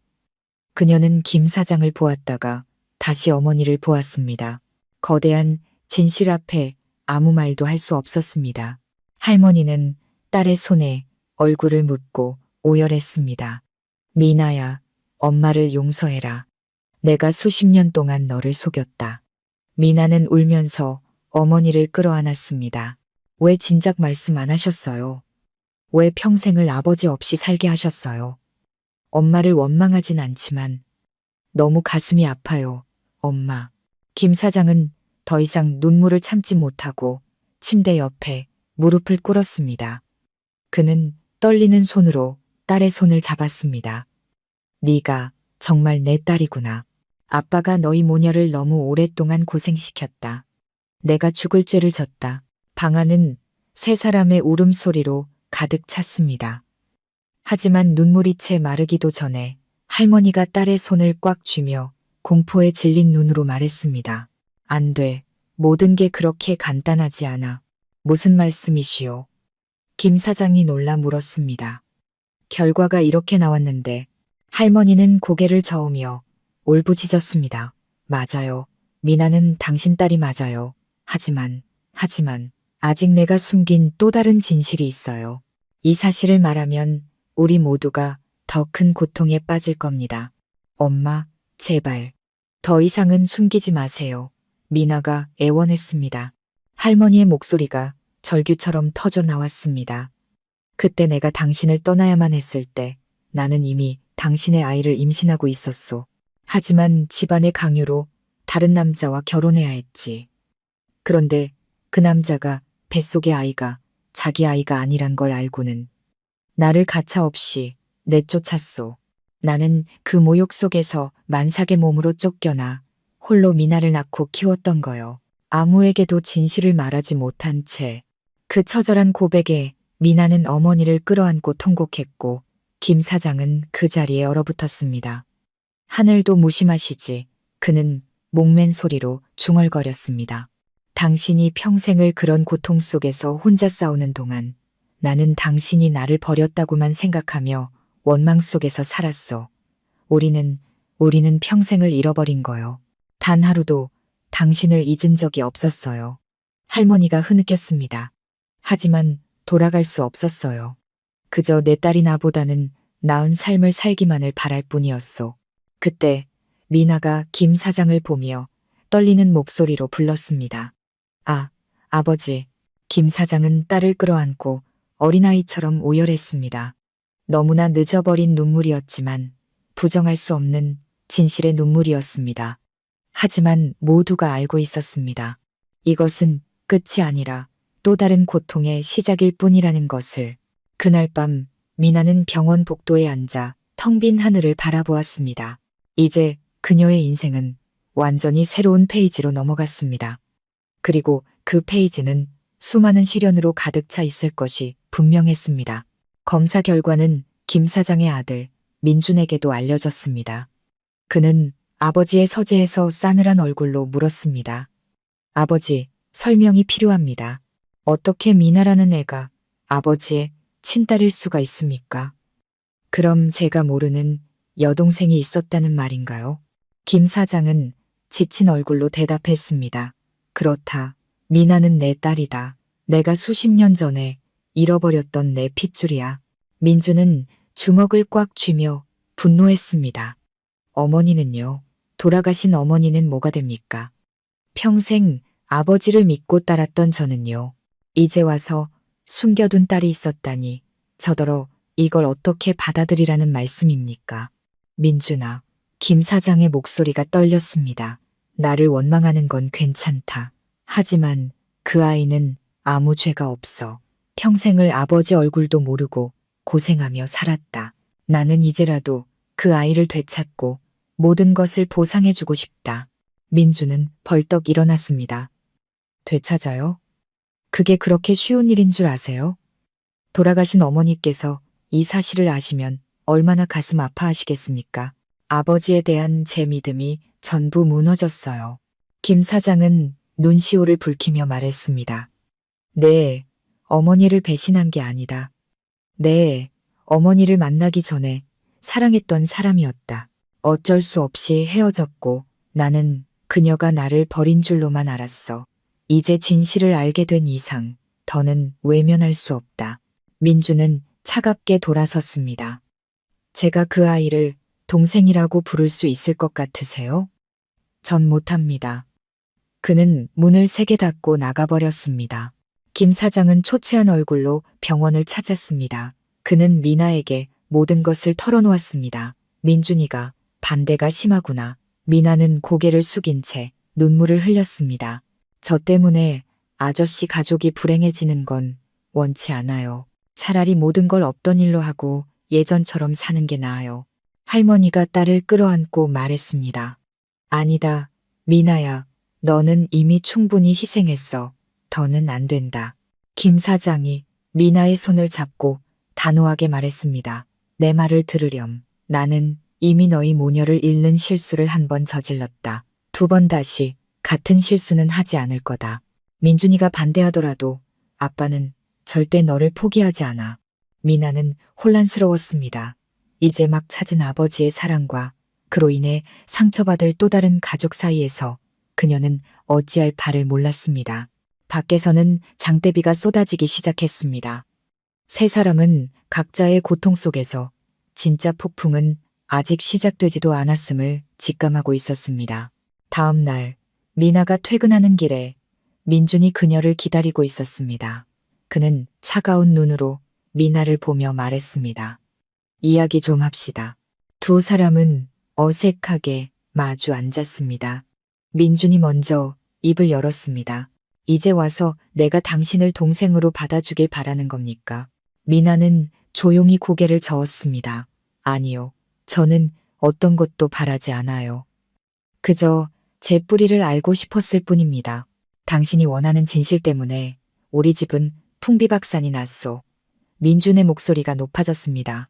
그녀는 김 사장을 보았다가 다시 어머니를 보았습니다. 거대한 진실 앞에 아무 말도 할 수 없었습니다. 할머니는 딸의 손에 얼굴을 묻고 오열했습니다. 미나야, 엄마를 용서해라. 내가 수십 년 동안 너를 속였다. 미나는 울면서 어머니를 끌어안았습니다. 왜 진작 말씀 안 하셨어요? 왜 평생을 아버지 없이 살게 하셨어요? 엄마를 원망하진 않지만 너무 가슴이 아파요, 엄마. 김 사장은 더 이상 눈물을 참지 못하고 침대 옆에 무릎을 꿇었습니다. 그는 떨리는 손으로 딸의 손을 잡았습니다. 네가 정말 내 딸이구나. 아빠가 너희 모녀를 너무 오랫동안 고생시켰다. 내가 죽을 죄를 졌다. 방 안은 세 사람의 울음소리로 가득 찼습니다. 하지만 눈물이 채 마르기도 전에 할머니가 딸의 손을 꽉 쥐며 공포에 질린 눈으로 말했습니다. 안 돼. 모든 게 그렇게 간단하지 않아. 무슨 말씀이시오? 김 사장이 놀라 물었습니다. 결과가 이렇게 나왔는데 할머니는 고개를 저으며 울부짖었습니다. 맞아요. 미나는 당신 딸이 맞아요. 하지만 아직 내가 숨긴 또 다른 진실이 있어요. 이 사실을 말하면 우리 모두가 더 큰 고통에 빠질 겁니다. 엄마, 제발. 더 이상은 숨기지 마세요. 미나가 애원했습니다. 할머니의 목소리가 절규처럼 터져 나왔습니다. 그때 내가 당신을 떠나야만 했을 때 나는 이미 당신의 아이를 임신하고 있었소. 하지만 집안의 강요로 다른 남자와 결혼해야 했지. 그런데 그 남자가 뱃속의 아이가 자기 아이가 아니란 걸 알고는 나를 가차없이 내쫓았소. 나는 그 모욕 속에서 만삭의 몸으로 쫓겨나 홀로 미나를 낳고 키웠던 거요. 아무에게도 진실을 말하지 못한 채 그 처절한 고백에 미나는 어머니를 끌어안고 통곡했고 김 사장은 그 자리에 얼어붙었습니다. 하늘도 무심하시지. 그는 목맨 소리로 중얼거렸습니다. 당신이 평생을 그런 고통 속에서 혼자 싸우는 동안 나는 당신이 나를 버렸다고만 생각하며 원망 속에서 살았소. 우리는 평생을 잃어버린 거요. 단 하루도 당신을 잊은 적이 없었어요. 할머니가 흐느꼈습니다. 하지만 돌아갈 수 없었어요. 그저 내 딸이 나보다는 나은 삶을 살기만을 바랄 뿐이었소. 그때 미나가 김 사장을 보며 떨리는 목소리로 불렀습니다. 아, 아버지. 김 사장은 딸을 끌어안고 어린아이처럼 오열했습니다. 너무나 늦어버린 눈물이었지만 부정할 수 없는 진실의 눈물이었습니다. 하지만 모두가 알고 있었습니다. 이것은 끝이 아니라 또 다른 고통의 시작일 뿐이라는 것을. 그날 밤 미나는 병원 복도에 앉아 텅 빈 하늘을 바라보았습니다. 이제 그녀의 인생은 완전히 새로운 페이지로 넘어갔습니다. 그리고 그 페이지는 수많은 시련으로 가득 차 있을 것이 분명했습니다. 검사 결과는 김 사장의 아들 민준에게도 알려졌습니다. 그는 아버지의 서재에서 싸늘한 얼굴로 물었습니다. 아버지, 설명이 필요합니다. 어떻게 미나라는 애가 아버지의 친딸일 수가 있습니까? 그럼 제가 모르는 여동생이 있었다는 말인가요? 김 사장은 지친 얼굴로 대답했습니다. 그렇다. 미나는 내 딸이다. 내가 수십 년 전에 잃어버렸던 내 핏줄이야. 민주는 주먹을 꽉 쥐며 분노했습니다. 어머니는요? 돌아가신 어머니는 뭐가 됩니까? 평생 아버지를 믿고 따랐던 저는요. 이제 와서 숨겨둔 딸이 있었다니 저더러 이걸 어떻게 받아들이라는 말씀입니까? 민준아, 김 사장의 목소리가 떨렸습니다. 나를 원망하는 건 괜찮다. 하지만 그 아이는 아무 죄가 없어. 평생을 아버지 얼굴도 모르고 고생하며 살았다. 나는 이제라도 그 아이를 되찾고 모든 것을 보상해주고 싶다. 민주는 벌떡 일어났습니다. 되찾아요? 그게 그렇게 쉬운 일인 줄 아세요? 돌아가신 어머니께서 이 사실을 아시면 얼마나 가슴 아파하시겠습니까? 아버지에 대한 제 믿음이 전부 무너졌어요. 김 사장은 눈시울을 붉히며 말했습니다. 네, 어머니를 배신한 게 아니다. 네, 어머니를 만나기 전에 사랑했던 사람이었다. 어쩔 수 없이 헤어졌고 나는 그녀가 나를 버린 줄로만 알았어. 이제 진실을 알게 된 이상 더는 외면할 수 없다. 민주는 차갑게 돌아섰습니다. 제가 그 아이를 동생이라고 부를 수 있을 것 같으세요? 전 못합니다. 그는 문을 세게 닫고 나가버렸습니다. 김 사장은 초췌한 얼굴로 병원을 찾았습니다. 그는 미나에게 모든 것을 털어놓았습니다. 민준이가 반대가 심하구나. 미나는 고개를 숙인 채 눈물을 흘렸습니다. 저 때문에 아저씨 가족이 불행해지는 건 원치 않아요. 차라리 모든 걸 없던 일로 하고 예전처럼 사는 게 나아요. 할머니가 딸을 끌어안고 말했습니다. 아니다. 미나야, 너는 이미 충분히 희생했어. 더는 안 된다. 김 사장이 미나의 손을 잡고 단호하게 말했습니다. 내 말을 들으렴. 나는 이미 너희 모녀를 잃는 실수를 한 번 저질렀다. 두 번 다시 같은 실수는 하지 않을 거다. 민준이가 반대하더라도 아빠는 절대 너를 포기하지 않아. 미나는 혼란스러웠습니다. 이제 막 찾은 아버지의 사랑과 그로 인해 상처받을 또 다른 가족 사이에서 그녀는 어찌할 바를 몰랐습니다. 밖에서는 장대비가 쏟아지기 시작했습니다. 세 사람은 각자의 고통 속에서 진짜 폭풍은 아직 시작되지도 않았음을 직감하고 있었습니다. 다음 날 미나가 퇴근하는 길에 민준이 그녀를 기다리고 있었습니다. 그는 차가운 눈으로 미나를 보며 말했습니다. 이야기 좀 합시다. 두 사람은 어색하게 마주 앉았습니다. 민준이 먼저 입을 열었습니다. 이제 와서 내가 당신을 동생으로 받아주길 바라는 겁니까? 미나는 조용히 고개를 저었습니다. 아니요. 저는 어떤 것도 바라지 않아요. 그저 제 뿌리를 알고 싶었을 뿐입니다. 당신이 원하는 진실 때문에 우리 집은 풍비박산이 났소. 민준의 목소리가 높아졌습니다.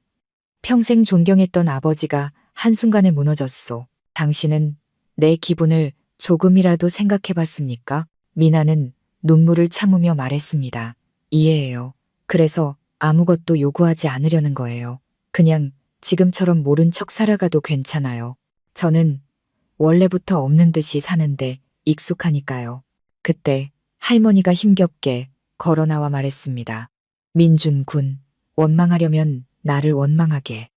평생 존경했던 아버지가 한순간에 무너졌소. 당신은 내 기분을 조금이라도 생각해 봤습니까? 미나는 눈물을 참으며 말했습니다. 이해해요. 그래서 아무것도 요구하지 않으려는 거예요. 그냥 지금처럼 모른 척 살아가도 괜찮아요. 저는 원래부터 없는 듯이 사는데 익숙하니까요. 그때 할머니가 힘겹게 걸어 나와 말했습니다. 민준 군, 원망하려면 나를 원망하게.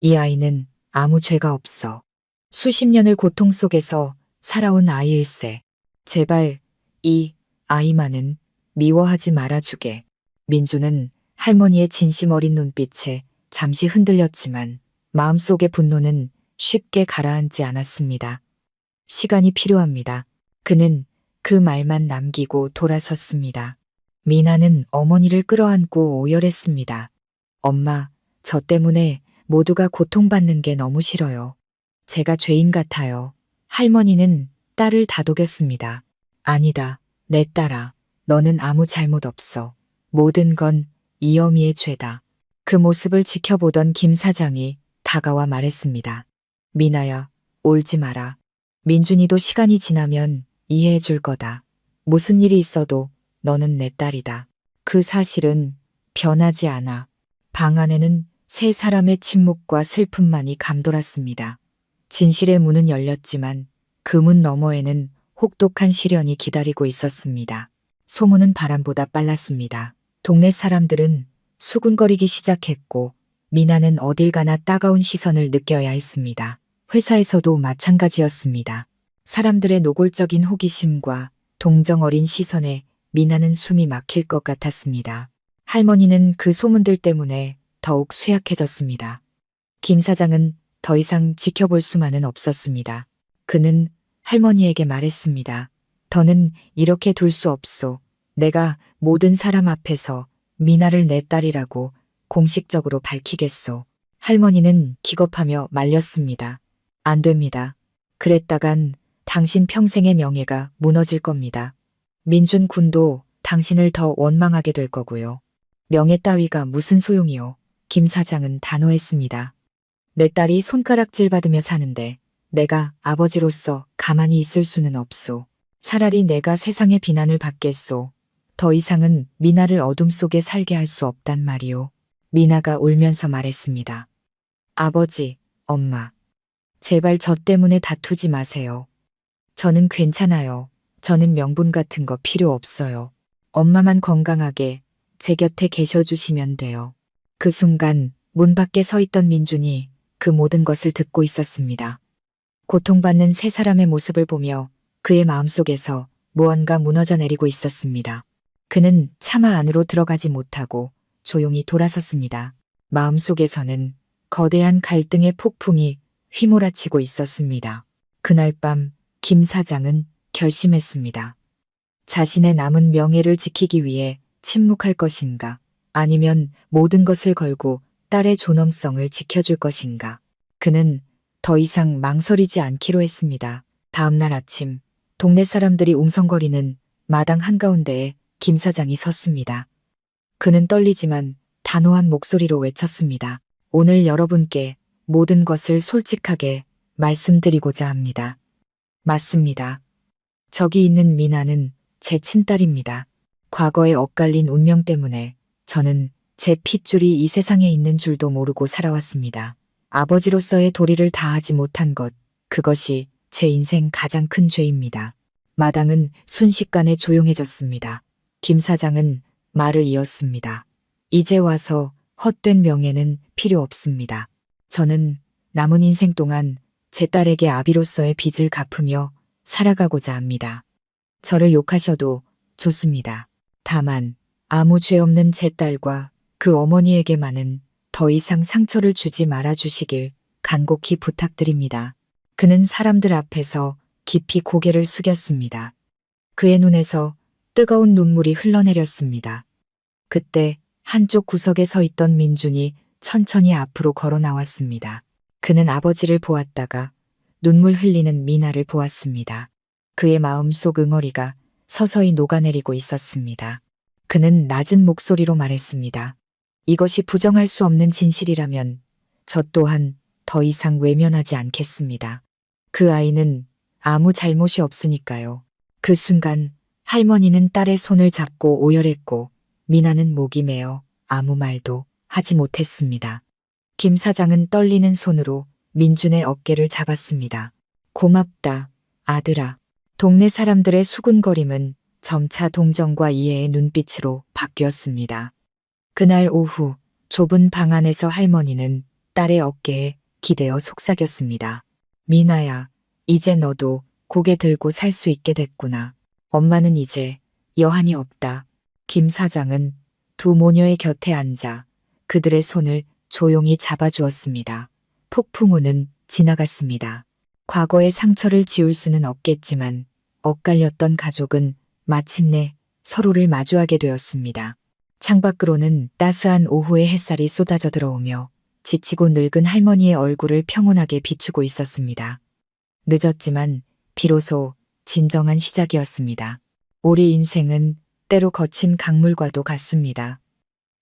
이 아이는 아무 죄가 없어. 수십 년을 고통 속에서 살아온 아이일세. 제발 이 아이만은 미워하지 말아주게. 민주는 할머니의 진심 어린 눈빛에 잠시 흔들렸지만 마음속의 분노는 쉽게 가라앉지 않았습니다. 시간이 필요합니다. 그는 그 말만 남기고 돌아섰습니다. 미나는 어머니를 끌어안고 오열했습니다. 엄마, 저 때문에 모두가 고통받는 게 너무 싫어요. 제가 죄인 같아요. 할머니는 딸을 다독였습니다. 아니다, 내 딸아. 너는 아무 잘못 없어. 모든 건 이어미의 죄다. 그 모습을 지켜보던 김 사장이 다가와 말했습니다. 미나야, 울지 마라. 민준이도 시간이 지나면 이해해 줄 거다. 무슨 일이 있어도 너는 내 딸이다. 그 사실은 변하지 않아. 방 안에는 세 사람의 침묵과 슬픔만이 감돌았습니다. 진실의 문은 열렸지만 그 문 너머에는 혹독한 시련이 기다리고 있었습니다. 소문은 바람보다 빨랐습니다. 동네 사람들은 수군거리기 시작했고 미나는 어딜 가나 따가운 시선을 느껴야 했습니다. 회사에서도 마찬가지였습니다. 사람들의 노골적인 호기심과 동정 어린 시선에 미나는 숨이 막힐 것 같았습니다. 할머니는 그 소문들 때문에 더욱 쇠약해졌습니다. 김 사장은 더 이상 지켜볼 수만은 없었습니다. 그는 할머니에게 말했습니다. 더는 이렇게 둘 수 없소. 내가 모든 사람 앞에서 미나를 내 딸이라고 공식적으로 밝히겠소. 할머니는 기겁하며 말렸습니다. 안 됩니다. 그랬다간 당신 평생의 명예가 무너질 겁니다. 민준 군도 당신을 더 원망하게 될 거고요. 명예 따위가 무슨 소용이요. 김 사장은 단호했습니다. 내 딸이 손가락질 받으며 사는데 내가 아버지로서 가만히 있을 수는 없소. 차라리 내가 세상의 비난을 받겠소. 더 이상은 미나를 어둠 속에 살게 할 수 없단 말이오. 미나가 울면서 말했습니다. 아버지, 엄마. 제발 저 때문에 다투지 마세요. 저는 괜찮아요. 저는 명분 같은 거 필요 없어요. 엄마만 건강하게 제 곁에 계셔주시면 돼요. 그 순간 문 밖에 서 있던 민준이 그 모든 것을 듣고 있었습니다. 고통받는 세 사람의 모습을 보며 그의 마음속에서 무언가 무너져 내리고 있었습니다. 그는 차마 안으로 들어가지 못하고 조용히 돌아섰습니다. 마음속에서는 거대한 갈등의 폭풍이 휘몰아치고 있었습니다. 그날 밤 김 사장은 결심했습니다. 자신의 남은 명예를 지키기 위해 침묵할 것인가, 아니면 모든 것을 걸고 딸의 존엄성을 지켜줄 것인가. 그는 더 이상 망설이지 않기로 했습니다. 다음 날 아침 동네 사람들이 웅성거리는 마당 한가운데에 김 사장이 섰습니다. 그는 떨리지만 단호한 목소리로 외쳤습니다. 오늘 여러분께 모든 것을 솔직하게 말씀드리고자 합니다. 맞습니다. 저기 있는 미나는 제 친딸입니다. 과거의 엇갈린 운명 때문에 저는 제 핏줄이 이 세상에 있는 줄도 모르고 살아왔습니다. 아버지로서의 도리를 다하지 못한 것, 그것이 제 인생 가장 큰 죄입니다. 마당은 순식간에 조용해졌습니다. 김 사장은 말을 이었습니다. 이제 와서 헛된 명예는 필요 없습니다. 저는 남은 인생 동안 제 딸에게 아비로서의 빚을 갚으며 살아가고자 합니다. 저를 욕하셔도 좋습니다. 다만 아무 죄 없는 제 딸과 그 어머니에게만은 더 이상 상처를 주지 말아주시길 간곡히 부탁드립니다. 그는 사람들 앞에서 깊이 고개를 숙였습니다. 그의 눈에서 뜨거운 눈물이 흘러내렸습니다. 그때 한쪽 구석에 서 있던 민준이 천천히 앞으로 걸어 나왔습니다. 그는 아버지를 보았다가 눈물 흘리는 미나를 보았습니다. 그의 마음속 응어리가 서서히 녹아내리고 있었습니다. 그는 낮은 목소리로 말했습니다. 이것이 부정할 수 없는 진실이라면 저 또한 더 이상 외면하지 않겠습니다. 그 아이는 아무 잘못이 없으니까요. 그 순간 할머니는 딸의 손을 잡고 오열했고 미나는 목이 메어 아무 말도 하지 못했습니다. 김 사장은 떨리는 손으로 민준의 어깨를 잡았습니다. 고맙다, 아들아. 동네 사람들의 수군거림은 점차 동정과 이해의 눈빛으로 바뀌었습니다. 그날 오후 좁은 방 안에서 할머니는 딸의 어깨에 기대어 속삭였습니다. 미나야, 이제 너도 고개 들고 살 수 있게 됐구나. 엄마는 이제 여한이 없다. 김 사장은 두 모녀의 곁에 앉아 그들의 손을 조용히 잡아주었습니다. 폭풍우는 지나갔습니다. 과거의 상처를 지울 수는 없겠지만 엇갈렸던 가족은 마침내 서로를 마주하게 되었습니다. 창밖으로는 따스한 오후의 햇살이 쏟아져 들어오며 지치고 늙은 할머니의 얼굴을 평온하게 비추고 있었습니다. 늦었지만 비로소 진정한 시작이었습니다. 우리 인생은 때로 거친 강물과도 같습니다.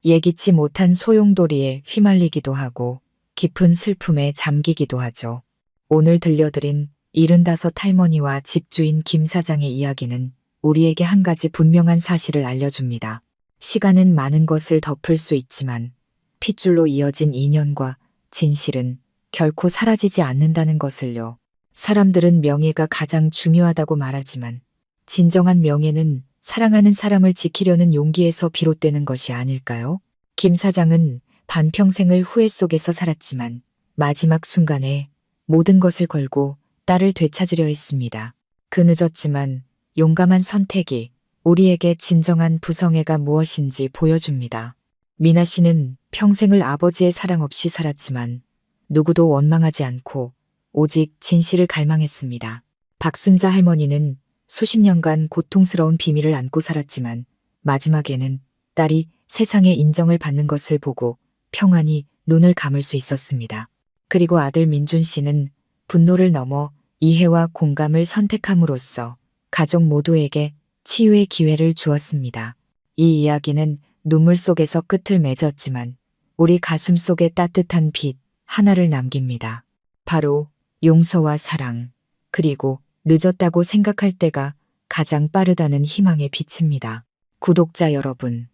예기치 못한 소용돌이에 휘말리기도 하고 깊은 슬픔에 잠기기도 하죠. 오늘 들려드린 75 할머니와 집주인 김 사장의 이야기는 우리에게 한 가지 분명한 사실을 알려줍니다. 시간은 많은 것을 덮을 수 있지만 핏줄로 이어진 인연과 진실은 결코 사라지지 않는다는 것을요. 사람들은 명예가 가장 중요하다고 말하지만 진정한 명예는 사랑하는 사람을 지키려는 용기에서 비롯되는 것이 아닐까요? 김 사장은 반평생을 후회 속에서 살았지만 마지막 순간에 모든 것을 걸고 딸을 되찾으려 했습니다. 그 늦었지만 용감한 선택이 우리에게 진정한 부성애가 무엇인지 보여줍니다. 미나 씨는 평생을 아버지의 사랑 없이 살았지만 누구도 원망하지 않고 오직 진실을 갈망했습니다. 박순자 할머니는 수십 년간 고통스러운 비밀을 안고 살았지만 마지막에는 딸이 세상의 인정을 받는 것을 보고 평안히 눈을 감을 수 있었습니다. 그리고 아들 민준 씨는 분노를 넘어 이해와 공감을 선택함으로써 가족 모두에게 치유의 기회를 주었습니다. 이 이야기는 눈물 속에서 끝을 맺었지만 우리 가슴 속에 따뜻한 빛 하나를 남깁니다. 바로 용서와 사랑, 그리고 늦었다고 생각할 때가 가장 빠르다는 희망의 빛입니다. 구독자 여러분,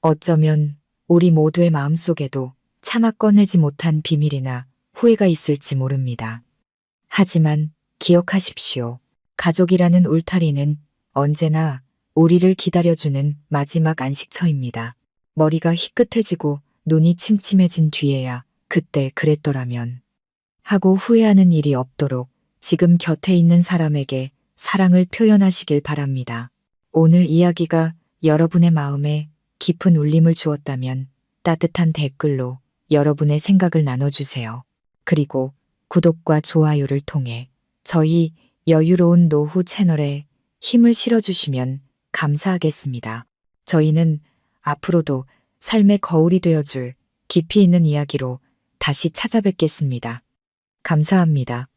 어쩌면 우리 모두의 마음속에도 차마 꺼내지 못한 비밀이나 후회가 있을지 모릅니다. 하지만 기억하십시오. 가족이라는 울타리는 언제나 우리를 기다려주는 마지막 안식처입니다. 머리가 희끗해지고 눈이 침침해진 뒤에야 그때 그랬더라면 하고 후회하는 일이 없도록 지금 곁에 있는 사람에게 사랑을 표현하시길 바랍니다. 오늘 이야기가 여러분의 마음에 깊은 울림을 주었다면 따뜻한 댓글로 여러분의 생각을 나눠주세요. 그리고 구독과 좋아요를 통해 저희 여유로운 노후 채널에 힘을 실어주시면 감사하겠습니다. 저희는 앞으로도 삶의 거울이 되어줄 깊이 있는 이야기로 다시 찾아뵙겠습니다. 감사합니다.